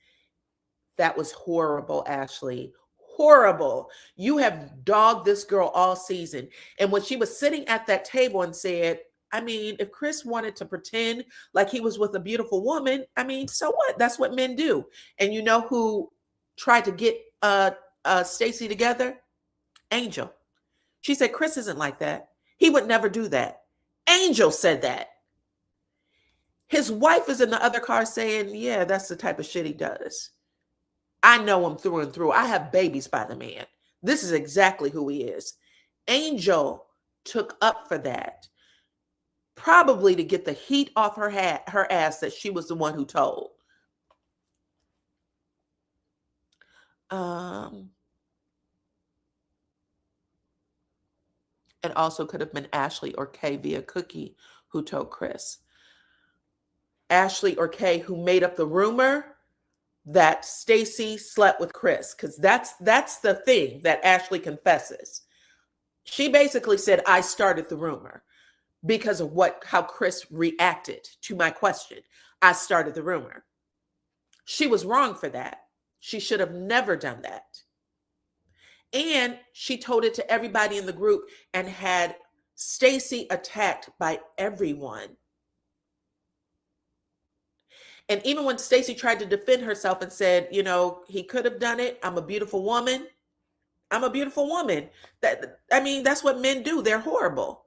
That was horrible, Ashley. Horrible. You have dogged this girl all season. And when she was sitting at that table and said, I mean, if Chris wanted to pretend like he was with a beautiful woman, I mean, so what? That's what men do. And you know who tried to get Stacey together? Angel. She said, Chris isn't like that. He would never do that. Angel said that. His wife is in the other car saying, yeah, that's the type of shit he does. I know him through and through. I have babies by the man. This is exactly who he is. Angel took up for that, probably to get the heat off her ass that she was the one who told. It also could have been Ashley or Kay via Cookie who told Chris. Ashley or Kay who made up the rumor that Stacey slept with Chris, because that's the thing that Ashley confesses. She basically said, I started the rumor because of how Chris reacted to my question. I started the rumor. She was wrong for that. She should have never done that. And she told it to everybody in the group and had Stacey attacked by everyone. And even when Stacey tried to defend herself and said, you know, he could have done it. I'm a beautiful woman. I'm a beautiful woman. That's what men do. They're horrible.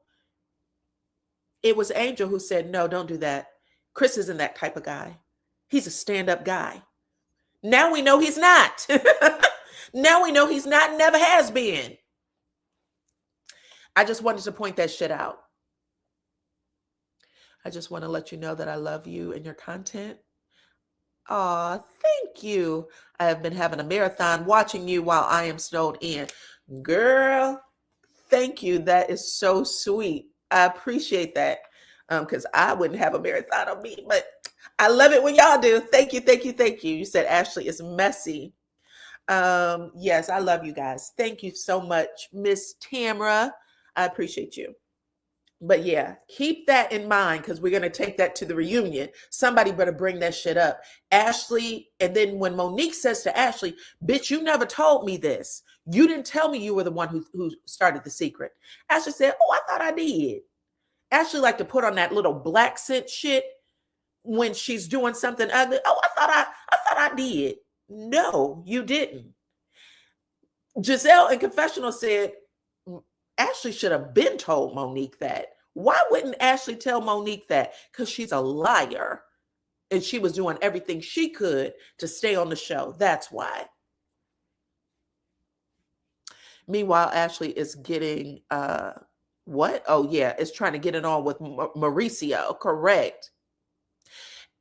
It was Angel who said, no, don't do that. Chris isn't that type of guy. He's a stand-up guy. Now we know he's not. Now we know he's not, never has been. I just wanted to point that shit out. I just want to let you know that I love you and your content. Aw, thank you. I have been having a marathon watching you while I am snowed in. Girl, thank you. That is so sweet. I appreciate that. Because I wouldn't have a marathon on me, but I love it when y'all do. Thank you, thank you, thank you. You said Ashley is messy. Yes, I love you guys. Thank you so much, Miss Tamra. I appreciate you. But yeah, keep that in mind because we're going to take that to the reunion. Somebody better bring that shit up. Ashley, and then when Monique says to Ashley, bitch, you never told me this. You didn't tell me you were the one who started the secret. Ashley said, oh, I thought I did. Ashley liked to put on that little black scent shit when she's doing something ugly. Oh, I thought I did. No, you didn't. Giselle in confessional said, Ashley should have been told Monique that. Why wouldn't Ashley tell Monique that? Because she's a liar. And she was doing everything she could to stay on the show. That's why. Meanwhile, Ashley is getting, what? Oh, yeah, is trying to get it on with Mauricio. Correct.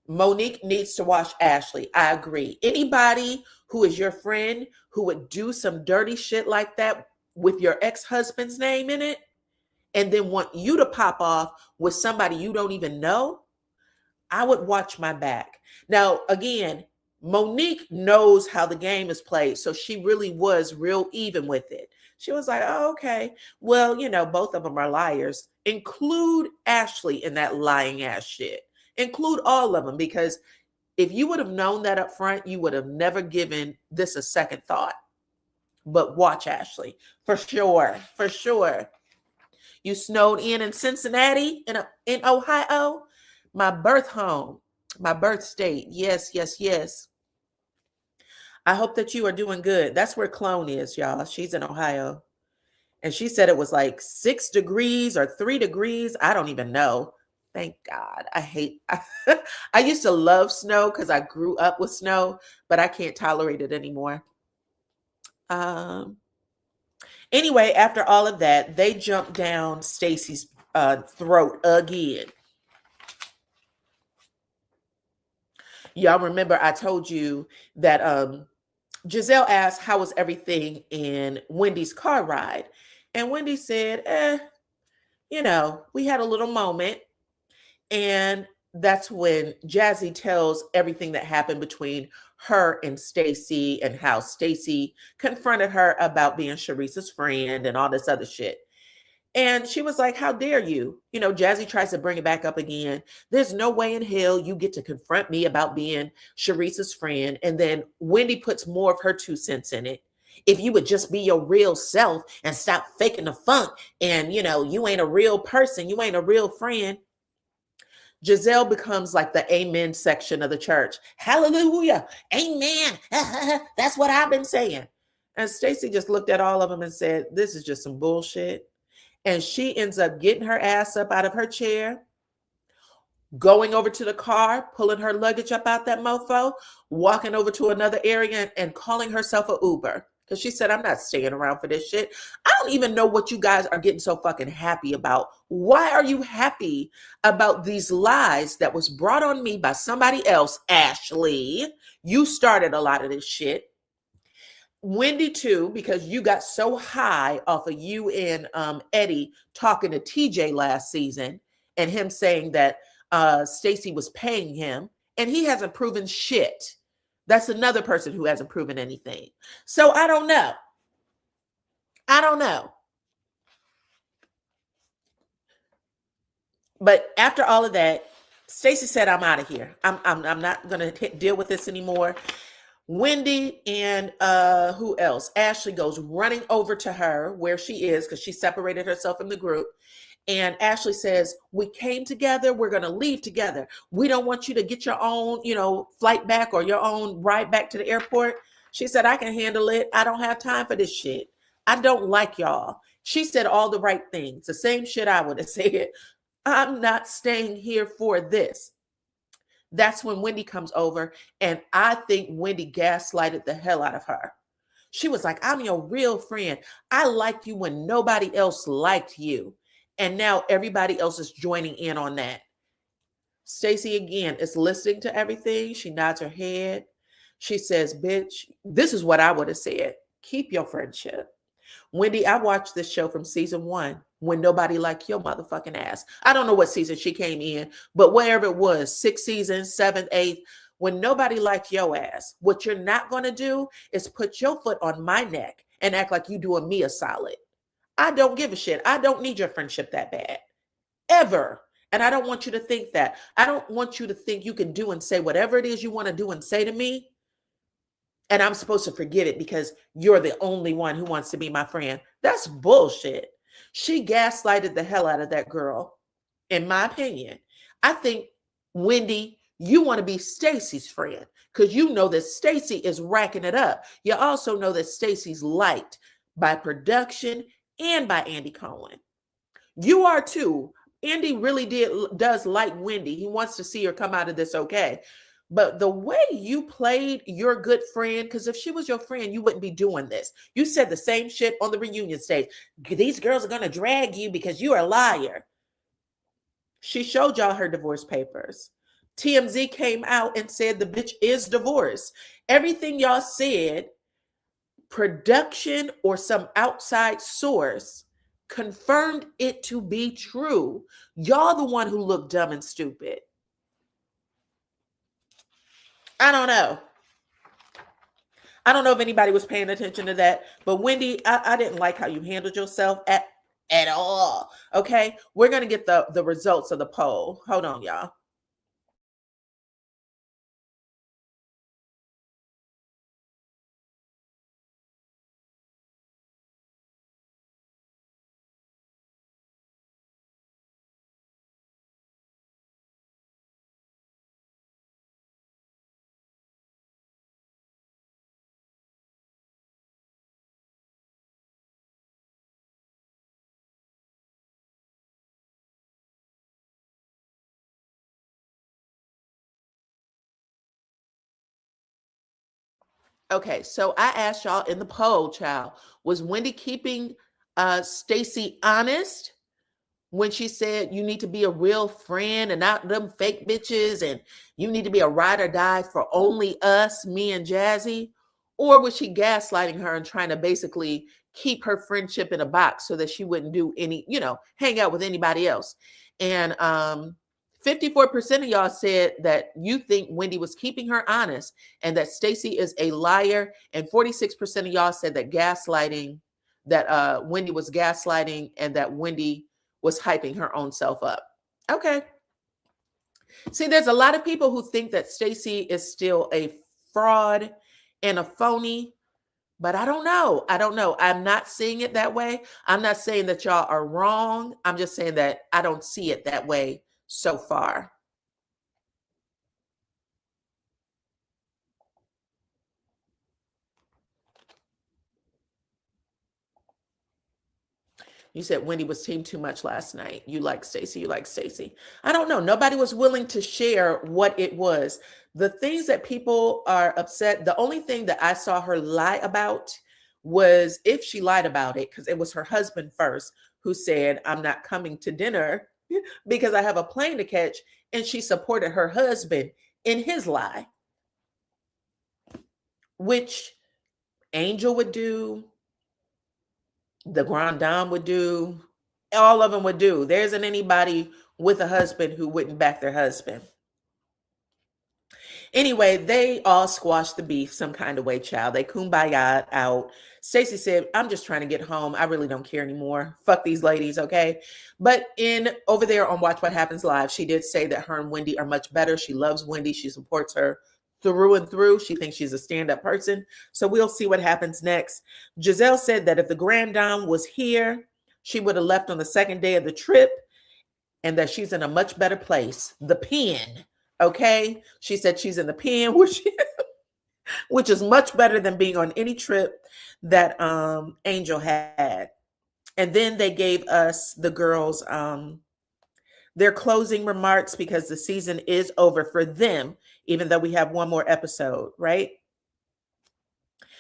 Monique needs to watch Ashley. I agree. Anybody who is your friend who would do some dirty shit like that with your ex-husband's name in it and then want you to pop off with somebody you don't even know, I would watch my back. Now, again, Monique knows how the game is played, so she really was real even with it. She was like, oh, okay, well, you know, both of them are liars. Include Ashley in that lying ass shit. Include all of them, because if you would have known that up front, you would have never given this a second thought. But watch Ashley, for sure, for sure. You snowed in Cincinnati, in Ohio, my birth home, my birth state. Yes, yes, yes. I hope that you are doing good. That's where Clone is, y'all. She's in Ohio. And she said it was like 6 degrees or 3 degrees. I don't even know. Thank God. I used to love snow because I grew up with snow, but I can't tolerate it anymore. Anyway, after all of that, they jumped down Stacey's throat again. Y'all remember I told you that Giselle asked, how was everything in Wendy's car ride? And Wendy said, we had a little moment. And that's when Jazzy tells everything that happened between her and Stacy and how Stacy confronted her about being Sharice's friend and all this other shit. And she was like, how dare you? Jazzy tries to bring it back up again. There's no way in hell you get to confront me about being Sharice's friend. And then Wendy puts more of her 2 cents in it. If you would just be your real self and stop faking the funk and, you ain't a real person, you ain't a real friend. Giselle becomes like the amen section of the church. Hallelujah. Amen. That's what I've been saying. And Stacy just looked at all of them and said, this is just some bullshit. And she ends up getting her ass up out of her chair, going over to the car, pulling her luggage up out that mofo, walking over to another area and calling herself an Uber. Because she said, I'm not staying around for this shit. I don't even know what you guys are getting so fucking happy about. Why are you happy about these lies that was brought on me by somebody else? Ashley, you started a lot of this shit. Wendy too, because you got so high off of you and Eddie talking to TJ last season and him saying that Stacy was paying him and he hasn't proven shit. That's another person who hasn't proven anything. So I don't know. But after all of that, Stacy said, I'm out of here. I'm not going to deal with this anymore. Wendy and who else? Ashley goes running over to her where she is because she separated herself from the group. And Ashley says, we came together. We're going to leave together. We don't want you to get your own, flight back or your own ride back to the airport. She said, I can handle it. I don't have time for this shit. I don't like y'all. She said all the right things. The same shit I would have said. I'm not staying here for this. That's when Wendy comes over, and I think Wendy gaslighted the hell out of her. She was like, I'm your real friend. I liked you when nobody else liked you. And now everybody else is joining in on that. Stacy, again, is listening to everything. She nods her head. She says, bitch, this is what I would have said. Keep your friendship. Wendy, I watched this show from season 1 when nobody liked your motherfucking ass. I don't know what season she came in, but wherever it was, 6th season, 7th, 8th, when nobody liked your ass, what you're not going to do is put your foot on my neck and act like you doing me a solid. I don't give a shit. I don't need your friendship that bad. Ever. And I don't want you to think that. I don't want you to think you can do and say whatever it is you want to do and say to me, and I'm supposed to forget it because you're the only one who wants to be my friend. That's bullshit. She gaslighted the hell out of that girl, in my opinion. I think, Wendy, you want to be Stacy's friend because you know that Stacy is racking it up. You also know that Stacy's liked by production and by Andy Cohen. You are too. Andy really does like Wendy. He wants to see her come out of this okay. But the way you played your good friend, because if she was your friend, you wouldn't be doing this. You said the same shit on the reunion stage. These girls are going to drag you because you're a liar. She showed y'all her divorce papers. TMZ came out and said the bitch is divorced. Everything y'all said, production or some outside source confirmed it to be true. Y'all the one who looked dumb and stupid. I don't know. I don't know if anybody was paying attention to that, but Wendy, I didn't like how you handled yourself at all. Okay, we're going to get the results of the poll. Hold on, y'all. Okay, so I asked y'all in the poll, child, was Wendy keeping Stacy honest when she said you need to be a real friend and not them fake bitches and you need to be a ride or die for only us, me and Jazzy? Or was she gaslighting her and trying to basically keep her friendship in a box so that she wouldn't do any, hang out with anybody else? And 54% of y'all said that you think Wendy was keeping her honest and that Stacey is a liar. And 46% of y'all said that Wendy was gaslighting and that Wendy was hyping her own self up. Okay. See, there's a lot of people who think that Stacey is still a fraud and a phony, but I don't know. I don't know. I'm not seeing it that way. I'm not saying that y'all are wrong. I'm just saying that I don't see it that way so far. You said Wendy was team too much last night. You like Stacey. You like Stacey. I don't know. Nobody was willing to share what it was. The things that people are upset, the only thing that I saw her lie about was if she lied about it, because it was her husband first who said, I'm not coming to dinner because I have a plane to catch. And she supported her husband in his lie, which Angel would do, the Grand Dame would do, all of them would do. There isn't anybody with a husband who wouldn't back their husband. Anyway, they all squashed the beef some kind of way, child. They kumbaya out. Stacey said, I'm just trying to get home. I really don't care anymore. Fuck these ladies, okay? But over there on Watch What Happens Live, she did say that her and Wendy are much better. She loves Wendy. She supports her through and through. She thinks she's a stand-up person. So we'll see what happens next. Giselle said that if the Grand Dame was here, she would have left on the second day of the trip and that she's in a much better place. The pen, okay? She said she's in the pen, which is much better than being on any trip that Angel had. And then they gave us, the girls, their closing remarks because the season is over for them, even though we have one more episode, right?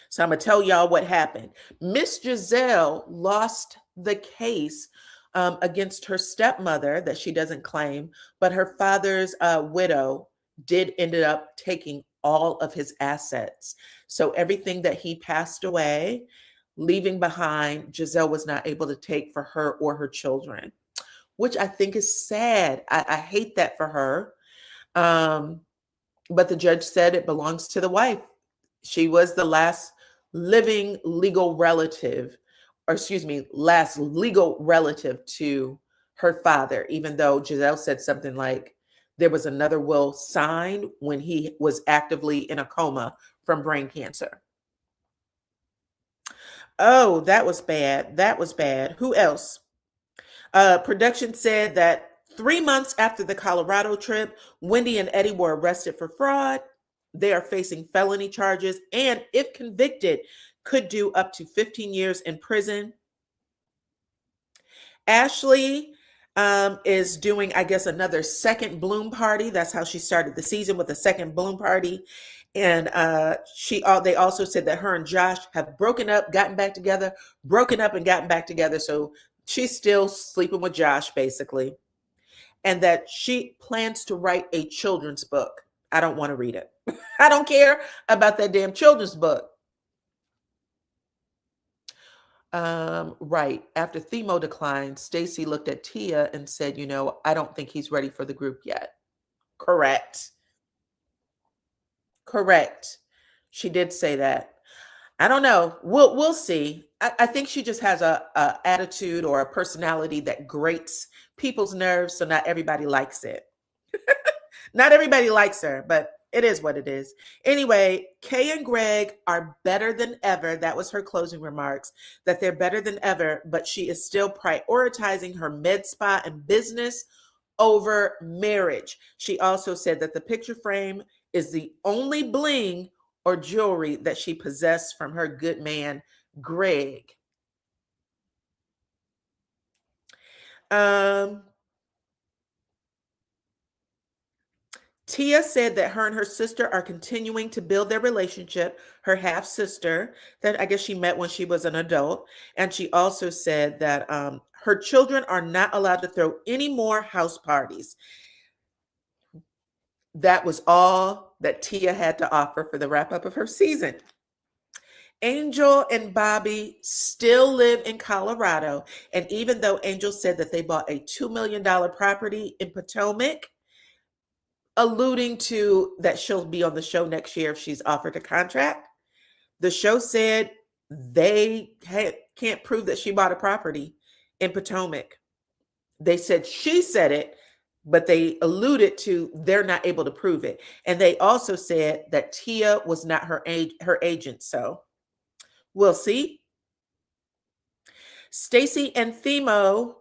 So I'm going to tell y'all what happened. Miss Giselle lost the case against her stepmother that she doesn't claim, but her father's widow ended up taking all of his assets. So everything that he passed away, leaving behind, Giselle was not able to take for her or her children, which I think is sad. I hate that for her. But the judge said it belongs to the wife. She was the last living legal relative, or excuse me, last legal relative to her father, even though Giselle said something like there was another will signed when he was actively in a coma from brain cancer. Oh, that was bad. That was bad. Who else? Production said that 3 months after the Colorado trip, Wendy and Eddie were arrested for fraud. They are facing felony charges and, if convicted, could do up to 15 years in prison. Ashley is doing, I guess, another second bloom party. That's how she started the season, with a second bloom party. And they also said that her and Josh have broken up, gotten back together, broken up and gotten back together. So she's still sleeping with Josh, basically. And that she plans to write a children's book. I don't want to read it. I don't care about that damn children's book. Right. After Themo declined, Stacey looked at Tia and said, I don't think he's ready for the group yet. Correct. Correct. She did say that. I don't know. We'll see. I think she just has a attitude or a personality that grates people's nerves, so not everybody likes it. Not everybody likes her, but it is what it is. Anyway, Kay and Greg are better than ever. That was her closing remarks, that they're better than ever, but she is still prioritizing her med spa and business over marriage. She also said that the picture frame is the only bling or jewelry that she possessed from her good man, Greg. Tia said that her and her sister are continuing to build their relationship, her half sister that I guess she met when she was an adult. And she also said that her children are not allowed to throw any more house parties. That was all that Tia had to offer for the wrap up of her season. Angel and Bobby still live in Colorado. And even though Angel said that they bought a $2 million property in Potomac, alluding to that she'll be on the show next year if she's offered a contract, the show said they can't prove that she bought a property in Potomac. They said she said it, but they alluded to they're not able to prove it. And they also said that Tia was not her agent. So we'll see. Stacey and Themo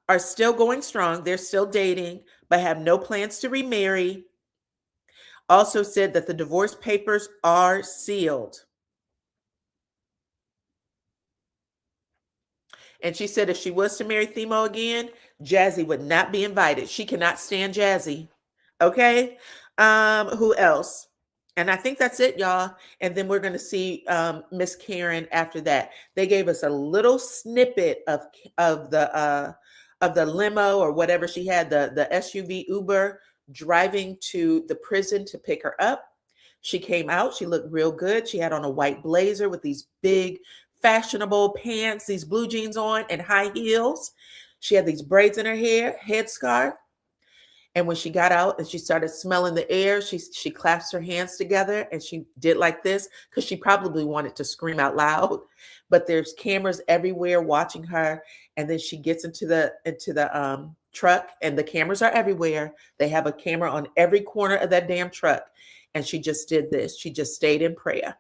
are still going strong. They're still dating, but have no plans to remarry. Also said that the divorce papers are sealed. And she said if she was to marry Themo again, Jazzy would not be invited. She cannot stand Jazzy. Okay. Who else? And I think that's it, y'all. And then we're going to see Miss Karen after that. They gave us a little snippet of the limo or whatever she had, the SUV Uber driving to the prison to pick her up. She came out. She looked real good. She had on a white blazer with these big fashionable pants, these blue jeans on, and high heels. She had these braids in her hair, headscarf. And when she got out and she started smelling the air, she clasped her hands together and she did like this because she probably wanted to scream out loud. But there's cameras everywhere watching her. And then she gets into the truck, and the cameras are everywhere. They have a camera on every corner of that damn truck. And she just did this. She just stayed in prayer.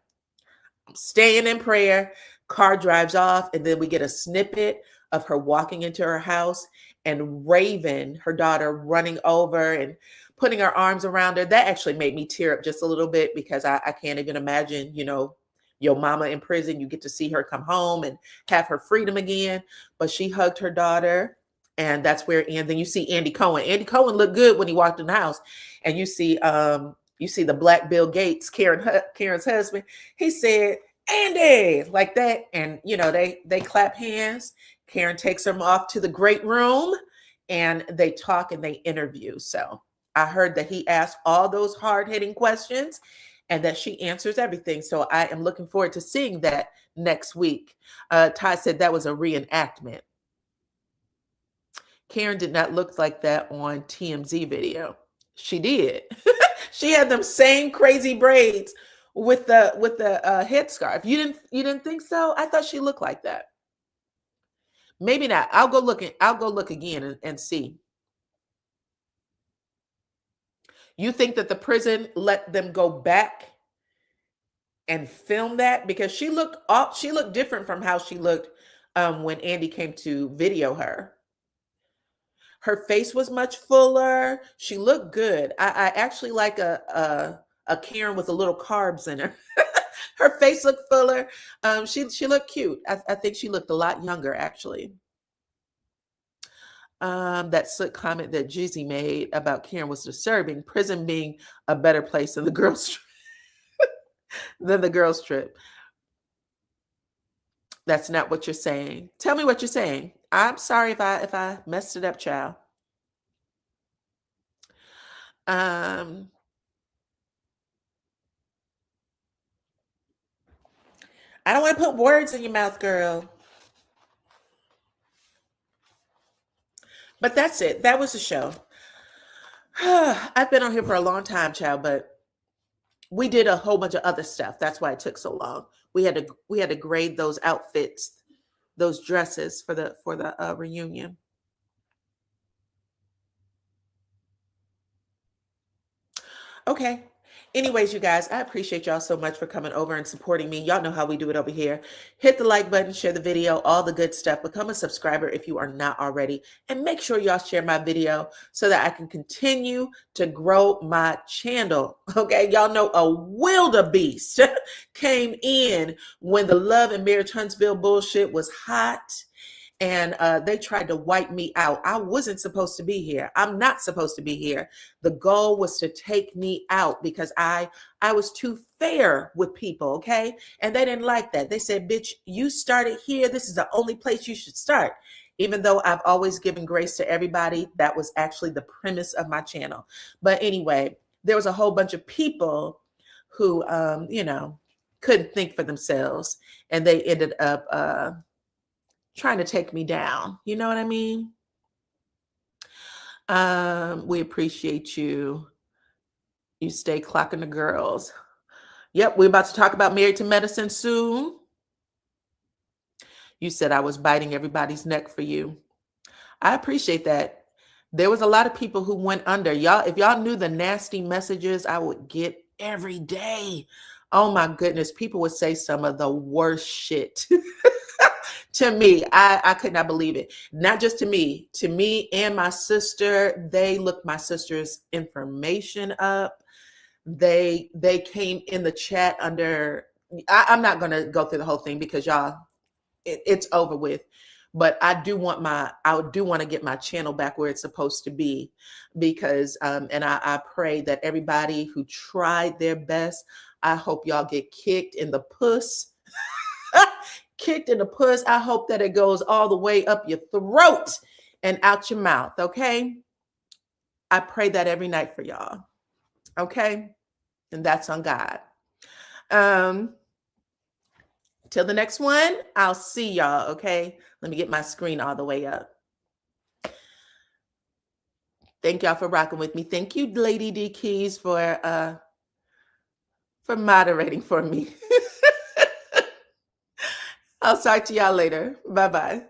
Staying in prayer. Car drives off, and then we get a snippet of her walking into her house and Raven, her daughter, running over and putting her arms around her. That actually made me tear up just a little bit because I can't even imagine, your mama in prison, you get to see her come home and have her freedom again. But she hugged her daughter, and that's where, and then you see Andy Cohen. Andy Cohen looked good when he walked in the house, and you see the Black Bill Gates, Karen's husband. He said, Andy, like that. And, they clap hands. Karen takes them off to the great room and they talk and they interview. So I heard that he asked all those hard-hitting questions and that she answers everything. So I am looking forward to seeing that next week. Ty said that was a reenactment. Karen did not look like that on TMZ video. She did. She had them same crazy braids with the headscarf. You didn't think so? I thought she looked like that. Maybe not. I'll go look again and see. You think that the prison let them go back and film that? Because she looked different from how she looked when Andy came to video her. Her face was much fuller. She looked good. I actually like a Karen with a little carbs in her. Her face looked fuller. She looked cute. I think she looked a lot younger, actually. That slick comment that Jeezy made about Karen was disturbing. Prison being a better place than the girls' trip. That's not what you're saying. Tell me what you're saying. I'm sorry if I messed it up, child. I don't want to put words in your mouth, girl. But that's it. That was the show. I've been on here for a long time, child, but we did a whole bunch of other stuff. That's why it took so long. We had to grade those outfits, those dresses for the reunion. Okay. Anyways, you guys, I appreciate y'all so much for coming over and supporting me. Y'all know how we do it over here. Hit the like button, share the video, all the good stuff. Become a subscriber if you are not already. And make sure y'all share my video so that I can continue to grow my channel. Okay, y'all know a wildebeest came in when the Love and Marriage Huntsville bullshit was hot. And they tried to wipe me out. I wasn't supposed to be here. I'm not supposed to be here. The goal was to take me out because I was too fair with people, okay? And they didn't like that. They said, bitch, you started here. This is the only place you should start. Even though I've always given grace to everybody, that was actually the premise of my channel. But anyway, there was a whole bunch of people who, couldn't think for themselves, and they ended up trying to take me down. You know what I mean? We appreciate you. You stay clocking the girls. Yep, we're about to talk about Married to Medicine soon. You said I was biting everybody's neck for you. I appreciate that. There was a lot of people who went under. Y'all, if y'all knew the nasty messages I would get every day. Oh my goodness, people would say some of the worst shit to me. I could not believe it. Not just to me and my sister. They looked my sister's information up. They came in the chat under, I'm not going to go through the whole thing because y'all, it's over with. But I do want to get my channel back where it's supposed to be, because and I pray that everybody who tried their best, I hope y'all get kicked in the puss. Kicked in the puss. I hope that it goes all the way up your throat and out your mouth. Okay. I pray that every night for y'all. Okay. And that's on God. Till the next one, I'll see y'all. Okay. Let me get my screen all the way up. Thank y'all for rocking with me. Thank you, Lady D Keys, for moderating for me. I'll talk to y'all later. Bye-bye.